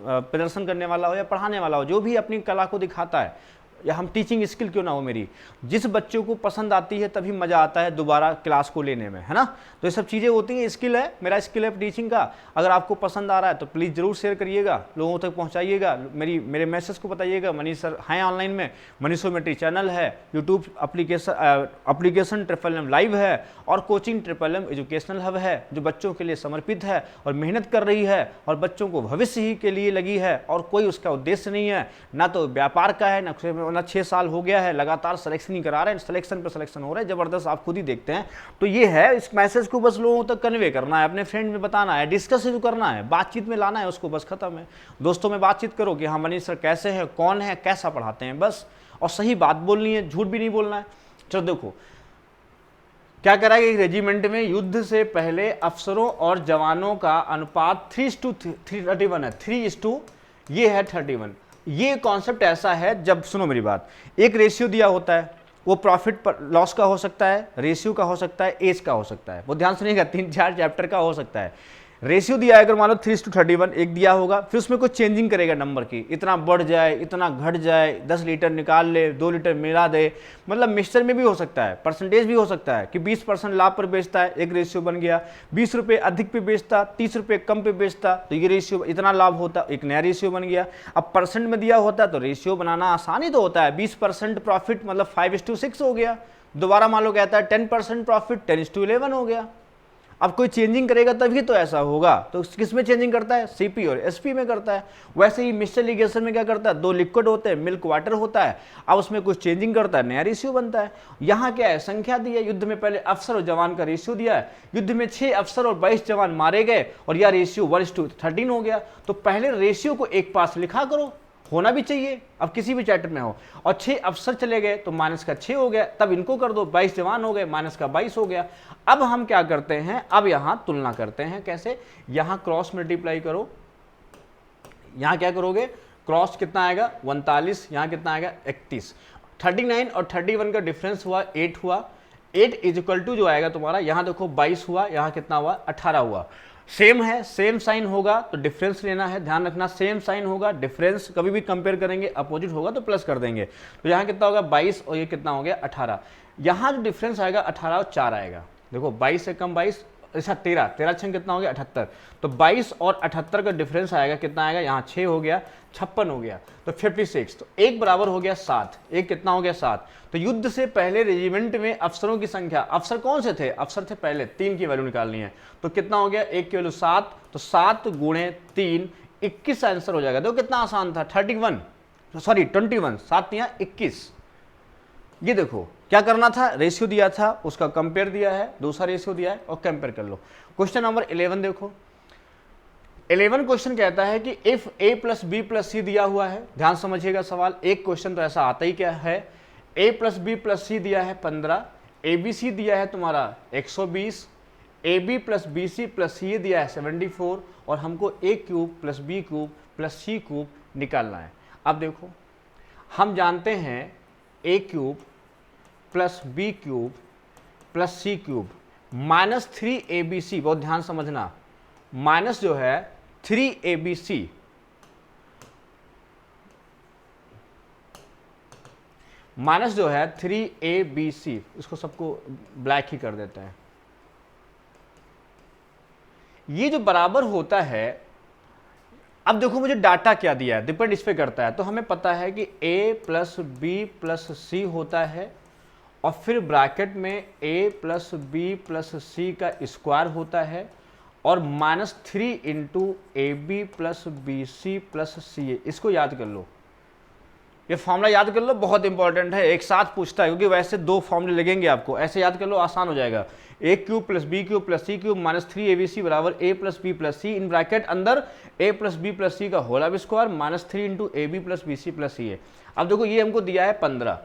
प्रदर्शन करने वाला हो या पढ़ाने वाला हो, जो भी अपनी कला को दिखाता है, या हम टीचिंग स्किल क्यों ना हो मेरी, जिस बच्चों को पसंद आती है तभी मज़ा आता है दोबारा क्लास को लेने में, है ना। तो ये सब चीज़ें होती हैं, स्किल है, मेरा स्किल है टीचिंग का। अगर आपको पसंद आ रहा है तो प्लीज़ ज़रूर शेयर करिएगा, लोगों तक पहुंचाइएगा, मेरे मैसेज को बताइएगा, मनीष सर हैं ऑनलाइन में, मनीषोमेट्री चैनल है, यूट्यूब एप्लीकेशन ट्रिपल लाइव है, और कोचिंग ट्रिपल एजुकेशनल हब है, जो बच्चों के लिए समर्पित है और मेहनत कर रही है और बच्चों को भविष्य ही के लिए लगी है, और कोई उसका उद्देश्य नहीं है, ना तो व्यापार का है, ना वरना 6 साल हो गया है लगातार सिलेक्शन ही करा रहे हैं, सिलेक्शन पे सिलेक्शन हो रहा है ज़बरदस्त, आप खुद ही देखते हैं। तो ये है, इस मैसेज को बस लोगों तक कन्वे करना है, अपने फ्रेंड में बताना है, डिस्कस जो करना है, बातचीत में लाना है उसको, बस खत्म है। दोस्तों में बातचीत करो कि हाँ मनीष सर कैसे हैं, कौन है, कैसा पढ़ाते हैं, बस। और सही बात बोलनी है, झूठ भी नहीं बोलना है। चलो देखो क्या करा कि रेजिमेंट में युद्ध से पहले अफसरों और जवानों का अनुपात 3:31 है, 3:, ये है 31। ये कॉन्सेप्ट ऐसा है, जब सुनो मेरी बात, एक रेशियो दिया होता है, वो प्रॉफिट पर लॉस का हो सकता है, रेशियो का हो सकता है, एज का हो सकता है, वो ध्यान सुनिएगा, 3-4 चैप्टर का हो सकता है। रेशियो दिया है अगर मान लो 3:31 एक दिया होगा, फिर उसमें कुछ चेंजिंग करेगा नंबर की, इतना बढ़ जाए, इतना घट जाए, 10 लीटर निकाल ले, 2 लीटर मिला दे, मतलब मिक्सचर में भी हो सकता है, परसेंटेज भी हो सकता है कि 20% लाभ पर बेचता है, एक रेशियो बन गया, 20 रुपये अधिक पे बेचता, 30 रुपये कम पे बेचता, तो ये रेशियो इतना लाभ होता, एक नया रेशियो बन गया। अब परसेंट में दिया होता है तो रेशियो बनाना आसानी तो होता है, 20% प्रॉफिट मतलब 5:6 हो गया, दोबारा मान लो कहता है 10% प्रॉफिट 10:11 हो गया। अब कोई चेंजिंग करेगा तभी तो ऐसा होगा, तो किस में चेंजिंग करता है, सीपी और एसपी में करता है। वैसे ही मिक्सचर लिगेशन में क्या करता है, 2 लिक्विड होते हैं, मिल्क वाटर होता है, अब उसमें कुछ चेंजिंग करता है, नया रेशियो बनता है। यहाँ क्या है, संख्या दी है, युद्ध में पहले अफसर और जवान का रेशियो दिया है, युद्ध में 6 अफसर और 22 जवान मारे गए और यह रेशियो 1:13 हो गया। तो पहले रेशियो को एक पास लिखा करो, होना भी चाहिए, अब किसी भी चैप्टर में हो। और 6 अफसर चले गए तो -6 हो गया, तब इनको कर दो, 22 जवान हो गए, -22 हो गया। अब हम क्या करते हैं, अब यहां तुलना करते हैं, कैसे, यहां क्रॉस मल्टीप्लाई करो, यहां क्या करोगे, क्रॉस कितना आएगा 39, यहां कितना आएगा 31, 39 और 31 का डिफरेंस हुआ 8 हुआ, 8 = जो आएगा तुम्हारा, यहां देखो 22 हुआ, यहां कितना हुआ 18 हुआ। सेम है, सेम साइन होगा तो डिफरेंस लेना है, ध्यान रखना, सेम साइन होगा, डिफरेंस कभी भी कंपेयर करेंगे, अपोजिट होगा तो प्लस कर देंगे। तो यहाँ कितना होगा 22 और ये कितना हो गया 18। यहाँ जो डिफरेंस आएगा 18 और 4 आएगा, देखो 22 से कम 22, अच्छा 13, 13 कितना हो गया 78, तो 22 और 78 का डिफरेंस आएगा, कितना आएगा, यहाँ 6 हो गया, 56 हो गया, तो 56, तो एक बराबर हो गया 7, एक कितना हो गया 7। तो युद्ध से पहले रेजिमेंट में अफसरों की संख्या, अफसर कौन से थे, अफसर थे पहले, 3 की वैल्यू निकालनी है, तो कितना हो गया, 1 की वैल्यू 7, तो 7 × 3 21 आंसर हो जाएगा। देखो कितना आसान था, 21, 7 या 21। ये देखो क्या करना था, रेशियो दिया था, उसका कंपेयर दिया है, दूसरा रेशियो दिया है और कंपेयर कर लो। क्वेश्चन नंबर 11 देखो, 11 क्वेश्चन कहता है कि इफ a + b + c दिया हुआ है, ध्यान समझिएगा सवाल, एक क्वेश्चन तो ऐसा आता ही क्या है, a + b + c दिया है 15, abc दिया है तुम्हारा 120, ab + bc + ca दिया है 74 और हमको a³ + b³ + c³ निकालना है। अब देखो हम जानते हैं a³ + b³ + c³ -3abc, बहुत ध्यान समझना, माइनस जो है 3abc, माइनस जो है 3abc, इसको सबको ब्लैक ही कर देते हैं, ये जो बराबर होता है। अब देखो मुझे डाटा क्या दिया है, डिपेंड इस पे करता है, तो हमें पता है कि a + b + c होता है और फिर ब्रैकेट में a + b + c का स्क्वायर होता है और -3 × ab + bc + ca, इसको याद कर लो, ये फॉर्मूला याद कर लो, बहुत इंपॉर्टेंट है, एक साथ पूछता है, क्योंकि वैसे 2 फॉर्मूले लगेंगे आपको, ऐसे याद कर लो, आसान हो जाएगा। a³ + b³ + c³ -3abc = a + b + c, in bracket अंदर a + b + c का whole square -3 × ab + bc + ca। अब देखो ये हमको दिया है 15,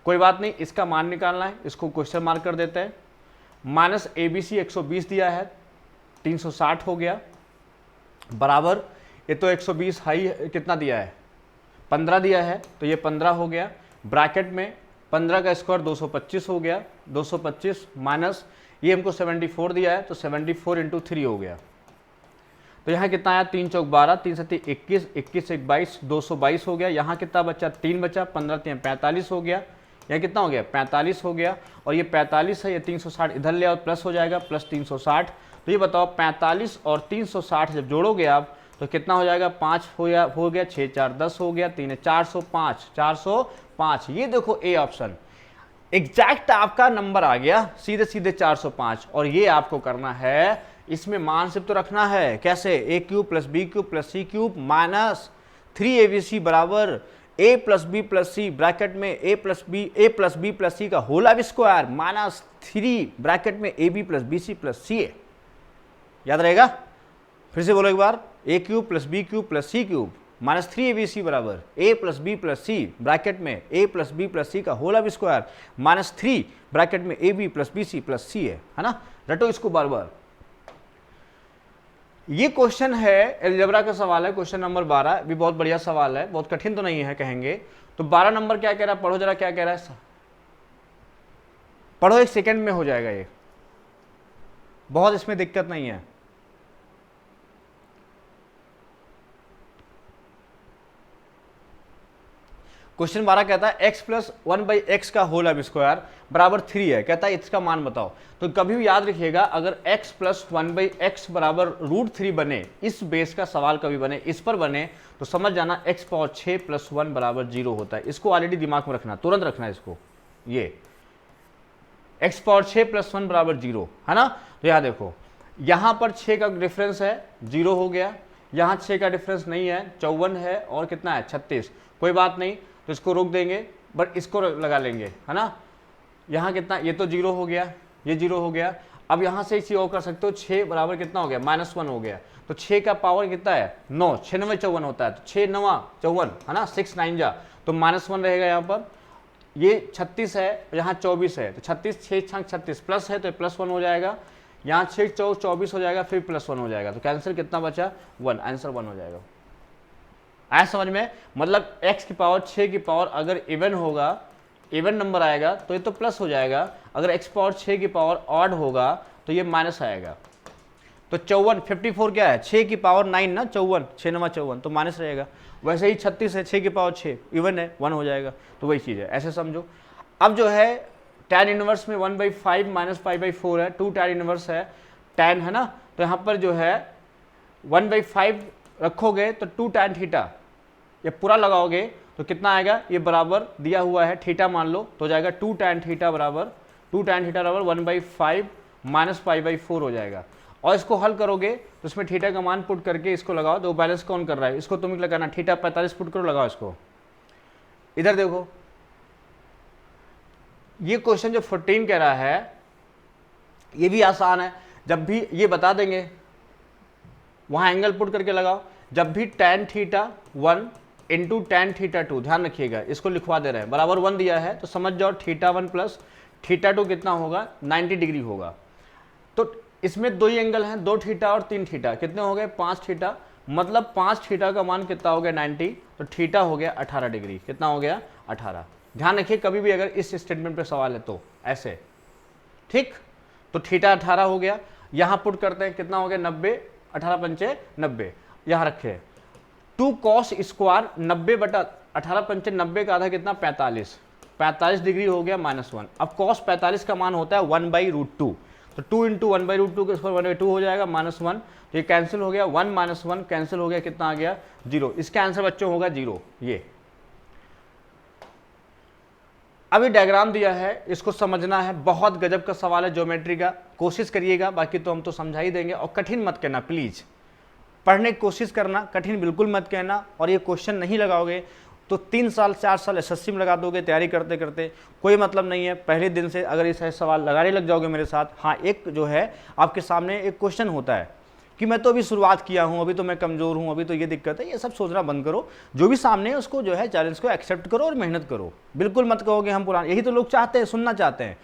कोई बात नहीं, इसका मान निकालना है, इसको क्वेश्चन मार्क कर देते हैं, -abc 120 दिया है, 360 हो गया, बराबर ये तो 120 हाई कितना दिया है 15 दिया है, तो ये 15 हो गया, ब्रैकेट में 15 का स्क्वायर 225 हो गया, 225 माइनस ये हमको 74 दिया है, तो 74 × 3 हो गया, तो यहाँ कितना आया 3 चौक 12, 3 7 21, 21 1 22, 222 हो गया। यहाँ कितना बचा 3 बचा, 15 3 45 हो गया, यहाँ कितना हो गया 45 हो गया, और ये 45 है, ये 360 इधर ले आओ प्लस हो जाएगा, प्लस 360। तो ये बताओ 45 और 360 जब जोड़ोगे आप तो कितना हो जाएगा, 5 हो गया, 6 4 10 हो गया, 3 405, 405। ये देखो ए ऑप्शन एग्जैक्ट आपका नंबर आ गया, सीधे सीधे 405। और ये आपको करना है, इसमें मान सिर्फ तो रखना है, कैसे, a³ + b³ + c³ -3abc = A plus B plus C bracket में A plus B plus C का whole of square minus 3 bracket में A B plus B C plus C A. याद रहेगा? फिर से बोलो एक बार, A cube plus B cube plus C cube minus 3abc बराबर A plus B plus C bracket में A plus B plus C का whole of square minus 3 bracket में A B plus B C plus C है ना। रटो इसको बार बार। ये question है, algebra का सवाल है, क्वेश्चन नंबर 12 भी बहुत बढ़िया सवाल है, बहुत कठिन तो नहीं है कहेंगे। तो 12 नंबर क्या कह रहा है, पढ़ो जरा क्या कह रहा है, पढ़ो, 1 सेकंड में हो जाएगा ये, बहुत इसमें दिक्कत नहीं है। क्वेश्चन 12 कहता है x प्लस 1/x का होल ऑफ स्क्वायर बराबर 3 है, कहता है इसका मान बताओ। तो कभी भी याद रखिएगा, अगर x प्लस 1/x बराबर √3 बने, इस बेस का सवाल कभी बने, इस पर बने, तो समझ जाना x पावर 6 प्लस 1 बराबर 0 होता है। इसको ऑलरेडी दिमाग में रखना, तुरंत रखना इसको, ये x पावर 6 प्लस 1 बराबर 0 है ना। तो यहाँ देखो, यहाँ पर 6 का डिफरेंस है, 0 हो गया, यहाँ 6 का डिफरेंस नहीं है, 54 है, और कितना है 36, कोई बात नहीं, तो इसको रोक देंगे, बट इसको लगा लेंगे है ना। यहाँ कितना, ये तो 0 हो गया, ये 0 हो गया। अब यहाँ से इसी और कर सकते हो, 6 बराबर कितना हो गया, -1 हो गया। तो 6 का पावर कितना है 9, 6 9 54 होता है, तो 6 9 54 है ना, 6 9 जा, तो -1 रहेगा यहाँ पर। ये 36 है, यहाँ 24 है, तो 36 6 6 36 प्लस है, तो +1 हो जाएगा। यहाँ 6 4 24 हो जाएगा, फिर +1 हो जाएगा, तो कैंसिल कितना बचा 1, आंसर 1 हो जाएगा। आया समझ में? मतलब x की पावर 6 की पावर अगर इवन होगा, इवन नंबर आएगा तो ये तो प्लस हो जाएगा, अगर x पावर 6 की पावर ऑड होगा तो ये माइनस आएगा। तो 54 54 क्या है, 6 की पावर 9 ना, 54 6 9 54, तो माइनस रहेगा। वैसे ही 36 है, 6 की पावर 6 इवन है, 1 हो जाएगा। तो वही चीज़ है, ऐसे समझो। अब जो है tan इनवर्स में 1/5 माइनस π/4 है, 2 tan इनवर्स है, tan है ना, तो यहाँ पर जो है 1/5 रखोगे तो 2 tan थीटा, ये पूरा लगाओगे तो कितना आएगा, ये बराबर दिया हुआ है थीटा मान लो, तो हो जाएगा 2 tan थीटा बराबर 1/5 माइनस π/4 हो जाएगा। और इसको हल करोगे तो इसमें थीटा का मान पुट करके इसको लगाओ, तो बैलेंस कौन कर रहा है, इसको तुम लगाना, थीटा 45 पुट करो, लगाओ इसको। इधर देखो, ये क्वेश्चन जो 14 कह रहा है ये भी आसान है, जब भी ये बता देंगे वहां एंगल पुट करके लगाओ। जब भी tan theta 1 into tan theta 2, ध्यान रखिएगा इसको लिखवा दे रहे हैं, बराबर 1 दिया है, तो समझ जाओ थीटा 1 प्लस थीटा 2 कितना होगा, 90 डिग्री होगा। तो इसमें 2 ही एंगल हैं, 2 थीटा और 3 थीटा, कितने हो गए 5 थीटा, मतलब 5 थीटा का मान कितना हो गया 90, तो थीटा हो गया 18 डिग्री, कितना हो गया 18। ध्यान रखिए कभी भी अगर इस स्टेटमेंट पे सवाल है तो ऐसे, ठीक। तो थीटा 18 हो गया, यहाँ पुट करते हैं, कितना हो गया 90, 18 पंचे 90, यहाँ रखे 2 cos स्क्वायर 90/18 पंचे 90 का आधा कितना 45 डिग्री हो गया -1। अब cos 45 का मान होता है 1/√2, तो 2 इंटू 1/√2 के ऊपर 1/2 हो जाएगा -1, तो ये कैंसिल हो गया, 1 - 1 कैंसिल हो गया, कितना आ गया 0। इसका आंसर बच्चों होगा 0। ये अभी डायग्राम दिया है, इसको समझना है, बहुत गजब का सवाल है ज्योमेट्री का, कोशिश करिएगा, बाकी तो हम तो समझा ही देंगे। और कठिन मत कहना प्लीज, पढ़ने की कोशिश करना, कठिन बिल्कुल मत कहना। और ये क्वेश्चन नहीं लगाओगे तो 3 साल 4 साल एसएससी में लगा दोगे तैयारी करते करते, कोई मतलब नहीं है। पहले दिन से अगर इस सवाल लगाने लग जाओगे मेरे साथ, हाँ एक जो है आपके सामने एक क्वेश्चन होता है कि मैं तो अभी शुरुआत किया हूँ, अभी तो मैं कमज़ोर हूँ, अभी तो ये दिक्कत है, ये सब सोचना बंद करो। जो भी सामने है उसको जो है चैलेंज को एक्सेप्ट करो और मेहनत करो। बिल्कुल मत कहोगे हम पुराने, यही तो लोग चाहते हैं, सुनना चाहते हैं।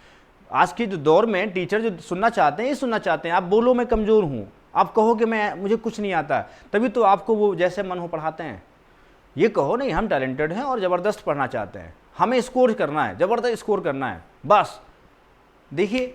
आज की जो दौर में टीचर जो सुनना चाहते हैं ये सुनना चाहते हैं। आप बोलो मैं कमज़ोर हूँ, आप कहो कि मुझे कुछ नहीं आता, तभी तो आपको वो जैसे मन हो पढ़ाते हैं। ये कहो नहीं हम टैलेंटेड हैं और ज़बरदस्त पढ़ना चाहते हैं, हमें स्कोर करना है, ज़बरदस्त स्कोर करना है बस। देखिए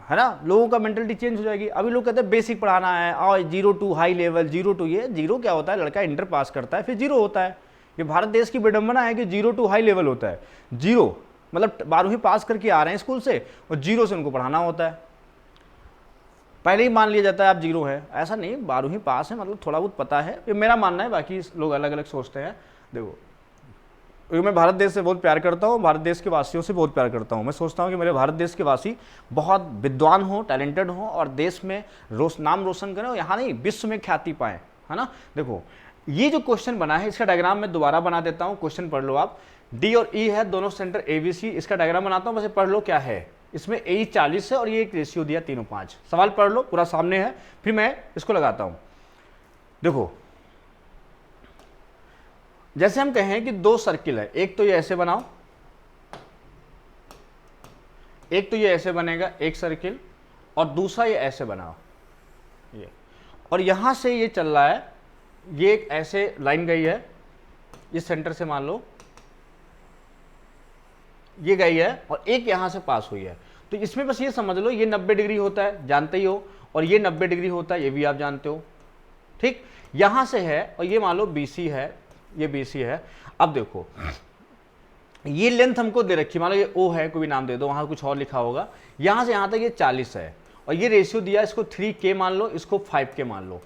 है ना, लोगों का मेंटलिटी चेंज हो जाएगी। अभी लोग कहते हैं बेसिक पढ़ाना है और 0 to हाई लेवल, 0 to ये 0 क्या होता है, लड़का इंटर पास करता है फिर 0 होता है। ये भारत देश की विडंबना है कि 0 to हाई लेवल होता है। 0 मतलब 12वीं पास करके आ रहे हैं स्कूल से और 0 से उनको पढ़ाना होता है। पहले ही मान लिया जाता है आप 0 है, ऐसा नहीं, 12वीं पास है मतलब थोड़ा बहुत पता है, ये मेरा मानना है, बाकी लोग अलग अलग सोचते हैं। देखो क्योंकि मैं भारत देश से बहुत प्यार करता हूँ, भारत देश के वासियों से बहुत प्यार करता हूँ। मैं सोचता हूँ कि मेरे भारत देश के वासी बहुत विद्वान हों, टैलेंटेड हों और देश में नाम रोशन करें और यहाँ नहीं विश्व में ख्याति पाएँ, है ना। देखो ये जो क्वेश्चन बना है इसका डायग्राम मैं दोबारा बना देता हूं, क्वेश्चन पढ़ लो आप। डी और ई है दोनों सेंटर एबीसी, इसका डायग्राम बनाता हूं, बस पढ़ लो क्या है। इसमें ए 40 है और ये एक रेशियो दिया 3:5। सवाल पढ़ लो, पूरा सामने है, फिर मैं इसको लगाता हूं। देखो जैसे हम कहें कि दो सर्किल है, एक तो ये ऐसे बनाओ, एक तो ये ऐसे बनेगा एक सर्किल, और दूसरा ये ऐसे बनाओ ये, और यहां से ये चल रहा है, ये एक ऐसे लाइन गई है, इस सेंटर से मान लो ये गई है, और एक यहां से पास हुई है। तो इसमें बस ये समझ लो ये 90 डिग्री होता है, जानते ही हो, और ये 90 डिग्री होता है, ये भी आप जानते हो। ठीक, यहां से है और ये मान लो BC है, ये BC है। अब देखो ये लेंथ हमको दे रखी, मान लो ये O है, कोई भी नाम दे दो, वहां कुछ और लिखा होगा। यहां से यहां तक ये 40 है, और ये रेशियो दिया, इसको 3K मान लो, इसको 5K मान लो।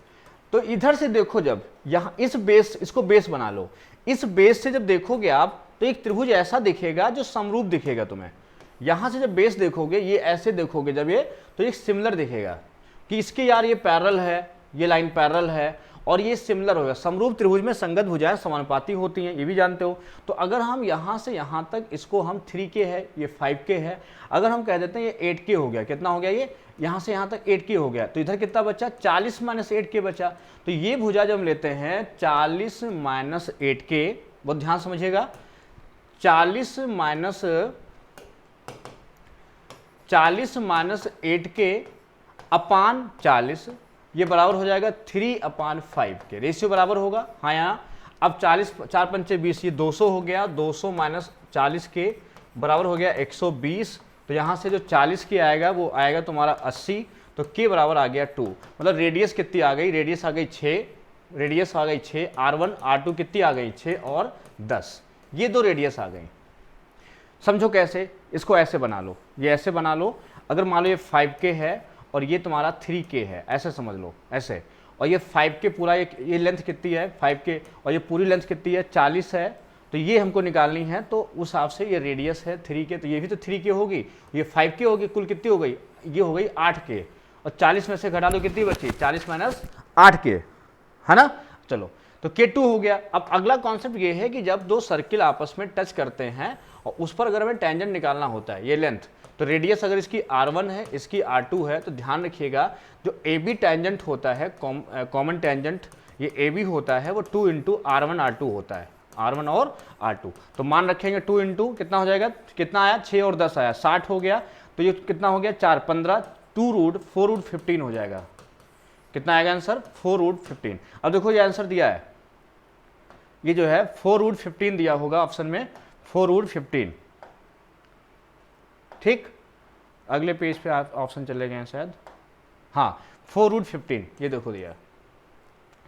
तो इधर से देखो, जब यहाँ इस बेस, इसको बेस बना लो, इस बेस से जब देखोगे आप तो एक त्रिभुज ऐसा दिखेगा जो समरूप दिखेगा तुम्हें। यहां से जब बेस देखोगे, ये ऐसे देखोगे जब ये, तो ये सिमिलर दिखेगा कि इसके यार ये पैरेलल है, ये लाइन पैरेलल है, और ये सिमिलर होगा। समरूप त्रिभुज में संगत भुजाएं समानुपाती होती हैं, ये भी जानते हो। तो अगर हम यहाँ से यहाँ तक इसको हम 3K है, ये 5K है, अगर हम कह देते हैं ये 8K हो गया, कितना हो गया ये, यहाँ से यहाँ तक 8K हो गया, तो इधर कितना बचा, 40 - 8K बचा। तो ये भुजा जब लेते हैं 40 - 8K, बहुत ध्यान समझिएगा, 40 - 8K अपान 40, ये बराबर हो जाएगा 3/5 के, रेशियो बराबर होगा। हाँ यहाँ अब 40, 4 × 5 = 20, ये 200 हो गया, 200 - 40 के बराबर हो गया 120। तो यहाँ से जो 40 के आएगा वो आएगा तुम्हारा 80, तो के बराबर आ गया 2। मतलब रेडियस कितनी आ गई, रेडियस आ गई 6, रेडियस आ गई 6, R1 R2 कितनी आ गई 6 और 10, ये दो रेडियस आ गई। समझो कैसे, इसको ऐसे बना लो, ये ऐसे बना लो। अगर मान लो ये 5K है और ये तुम्हारा 3K है, ऐसे समझ लो ऐसे, और ये 5K पूरा, ये लेंथ कितनी है 5K, और ये पूरी लेंथ कितनी है 40 है, तो ये हमको निकालनी है। तो उस हिसाब से ये रेडियस है 3K, तो ये भी तो 3K होगी, ये 5K होगी, कुल कितनी हो गई, ये हो गई 8K, और 40 में से घटा दो कितनी बची, 40 - 8K, है ना। चलो तो K2 हो गया। अब अगला कॉन्सेप्ट ये है कि जब दो सर्किल आपस में टच करते हैं और उस पर अगर हमें टेंजेंट निकालना होता है, ये लेंथ, तो रेडियस अगर इसकी R1 है, इसकी R2 है, तो ध्यान रखिएगा जो AB टेंजेंट होता है, कॉमन टेंजेंट ये AB होता है, वो 2 × R1 R2 होता है, R1 और R2। तो मान रखेंगे 2 × कितना हो जाएगा, कितना आया 6 और 10 आया 60 हो गया, तो ये कितना हो गया 4 15, 4√15 हो जाएगा। कितना आएगा आंसर 4√15। अब देखो ये आंसर दिया है, ये जो है 4√15 दिया होगा ऑप्शन में, 4√15। ठीक, अगले पेज पे आप ऑप्शन चले गए शायद, हाँ 4√15, ये देखो दिया।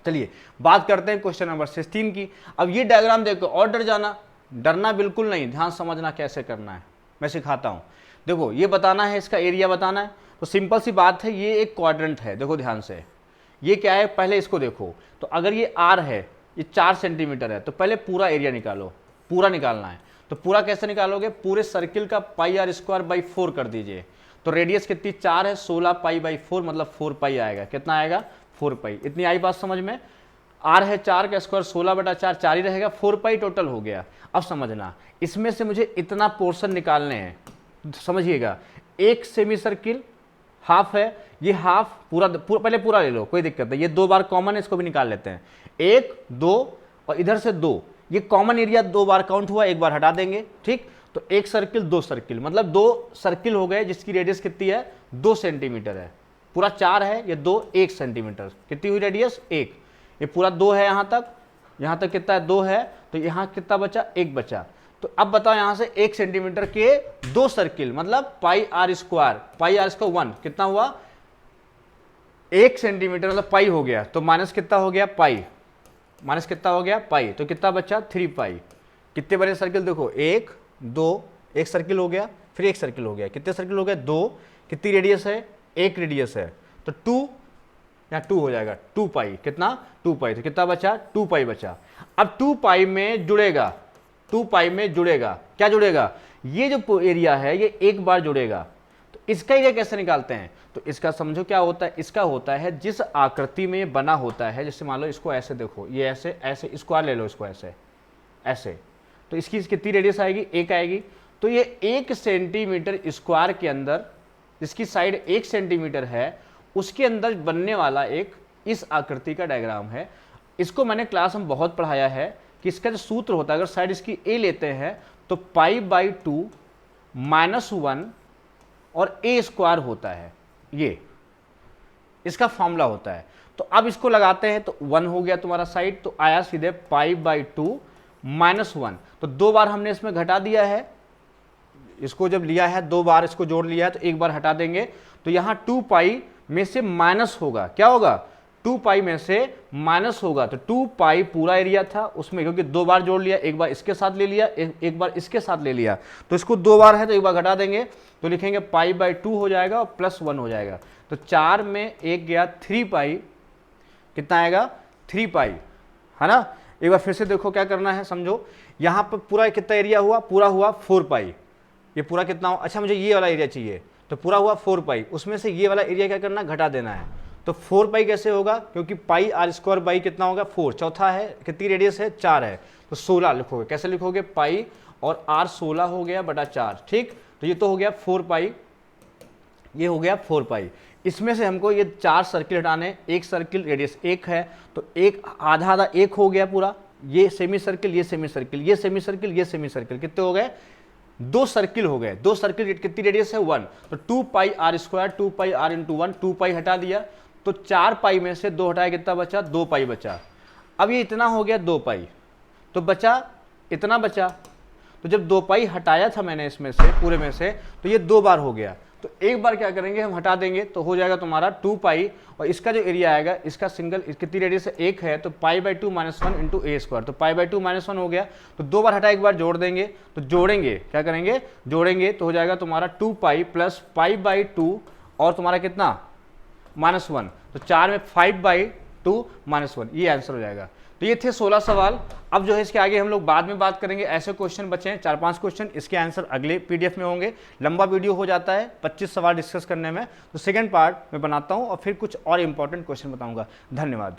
चलिए बात करते हैं क्वेश्चन नंबर 16 की। अब ये डायग्राम देखो और डर जाना, डरना बिल्कुल नहीं, ध्यान समझना कैसे करना है, मैं सिखाता हूँ। देखो ये बताना है, इसका एरिया बताना है, तो सिंपल सी बात है, ये एक क्वाड्रेंट है, देखो ध्यान से, ये क्या है पहले इसको देखो। तो अगर ये R है, ये 4 सेंटीमीटर है, तो पहले पूरा एरिया निकालो, पूरा निकालना है। तो पूरा कैसे निकालोगे, पूरे सर्किल का πr² / 4 कर दीजिए। तो रेडियस कितनी 4 है, 16 π/4 मतलब 4π आएगा, कितना आएगा 4π। इतनी आई बात समझ में। R है 4 का स्क्वायर 16/4, 4 ही रहेगा, 4π टोटल हो गया। अब समझना, इसमें से मुझे इतना पोर्शन निकालने हैं, समझिएगा। एक सेमी सर्किल हाफ है, ये हाफ पूरा पहले पूरा ले लो, कोई दिक्कत नहीं। ये 2 बार कॉमन है, इसको भी निकाल लेते हैं, 1 2 और इधर से 2, ये कॉमन एरिया 2 बार काउंट हुआ, 1 बार हटा देंगे। ठीक, तो एक सर्किल 2 सर्किल, मतलब 2 सर्किल हो गए जिसकी रेडियस कितनी है 2 सेंटीमीटर है। पूरा 4 है, ये 2 1 सेंटीमीटर, कितनी हुई रेडियस 1। ये पूरा 2 है, यहाँ तक कितना है 2 है, तो यहाँ कितना बचा 1 बचा। तो अब बताओ यहाँ से 1 सेंटीमीटर के 2 सर्किल मतलब πr², 1 कितना हुआ 1 सेंटीमीटर मतलब पाई हो गया, तो माइनस कितना हो गया पाई, माइनस कितना हो गया पाई, तो कितना बचा 3π। कितने बड़े सर्किल देखो 1 2, एक सर्किल हो गया, फिर एक सर्किल हो गया, कितने सर्किल हो गए 2, कितनी रेडियस है 1 रेडियस है, तो 2 यहाँ 2 हो जाएगा 2π, कितना 2π, तो कितना बचा 2π बचा। अब 2π में जुड़ेगा, 2π में जुड़ेगा, क्या जुड़ेगा, ये जो एरिया है ये 1 बार जुड़ेगा। तो इसका एरिया कैसे निकालते हैं, तो इसका समझो क्या होता है, इसका होता है जिस आकृति में ये बना होता है, जैसे मान लो इसको ऐसे देखो, ये ऐसे ऐसे स्क्वायर ले लो इसको ऐसे ऐसे, तो इसकी कितनी रेडियस आएगी, 1 आएगी। तो ये 1 सेंटीमीटर स्क्वायर के अंदर, जिसकी साइड 1 सेंटीमीटर है, उसके अंदर बनने वाला एक इस आकृति का डायग्राम है। इसको मैंने क्लास में बहुत पढ़ाया है कि इसका जो सूत्र होता है, अगर साइड इसकी a लेते हैं तो π/2 -1 और a स्क्वायर होता है, ये इसका फॉर्मूला होता है। तो अब इसको लगाते हैं तो 1 हो गया तुम्हारा साइड, तो आया सीधे π/2 -1। तो 2 बार हमने इसमें घटा दिया है, इसको जब लिया है 2 बार इसको जोड़ लिया है, तो 1 बार हटा देंगे, तो यहाँ 2π में से माइनस होगा, क्या होगा, 2π में से माइनस होगा। तो 2π पूरा एरिया था उसमें, क्योंकि 2 बार जोड़ लिया, 1 बार इसके साथ ले लिया, एक बार इसके साथ ले लिया, तो इसको 2 बार है तो 1 बार घटा देंगे, तो लिखेंगे π/2 हो जाएगा और +1 हो जाएगा। तो 4 में 1 गया, 3π, कितना आएगा, 3π, है ना। एक बार फिर से देखो क्या करना है, समझो यहाँ पर पूरा कितना एरिया हुआ, पूरा हुआ 4π, ये पूरा कितना हो, अच्छा मुझे ये वाला एरिया चाहिए, तो पूरा हुआ 4π, उसमें से ये वाला एरिया क्या करना, घटा देना है। तो 4π कैसे होगा, क्योंकि πr² कितना होगा 4, चौथा है, कितनी रेडियस है 4 है, तो 16 लिखोगे, कैसे लिखोगे, π और r 16 हो गया बटा 4, ठीक। तो ये तो हो गया 4π, ये हो गया 4π। इसमें से हमको ये 4 सर्किल हटाने, एक सर्किल रेडियस 1 है, तो एक आधा आधा 1 हो गया पूरा, ये सेमी सर्किल, ये सेमी सर्किल, ये सेमी सर्किल, ये सेमी सर्किल, कितने हो गए, 2 सर्किल हो गए। 2 सर्किल कितनी रेडियस है 1, तो 2πr², 2πr × 1, 2π हटा दिया, तो 4π में से 2 हटाया, कितना बचा, 2π बचा। अब ये इतना हो गया 2π, तो बचा इतना बचा, तो जब 2π हटाया था मैंने इसमें से पूरे में से, तो ये 2 बार हो गया, तो एक बार क्या करेंगे हम हटा देंगे, तो हो जाएगा तुम्हारा 2π, और इसका जो एरिया आएगा, इसका सिंगल कितनी रेडियस है 1 है, तो π/2 -1 × a², तो π/2 -1 हो गया, तो 2 बार हटा, एक बार जोड़ देंगे, तो जोड़ेंगे क्या करेंगे, जोड़ेंगे तो हो जाएगा तुम्हारा 2π + π/2 और तुम्हारा कितना -1, तो 4 में 5/2 -1, ये आंसर हो जाएगा। तो ये थे 16 सवाल। अब जो है इसके आगे हम लोग बाद में बात करेंगे, ऐसे क्वेश्चन बचे हैं 4-5 क्वेश्चन, इसके आंसर अगले PDF में होंगे। लंबा वीडियो हो जाता है 25 सवाल डिस्कस करने में, तो सेकंड पार्ट में बनाता हूँ और फिर कुछ और इंपॉर्टेंट क्वेश्चन बताऊंगा। धन्यवाद।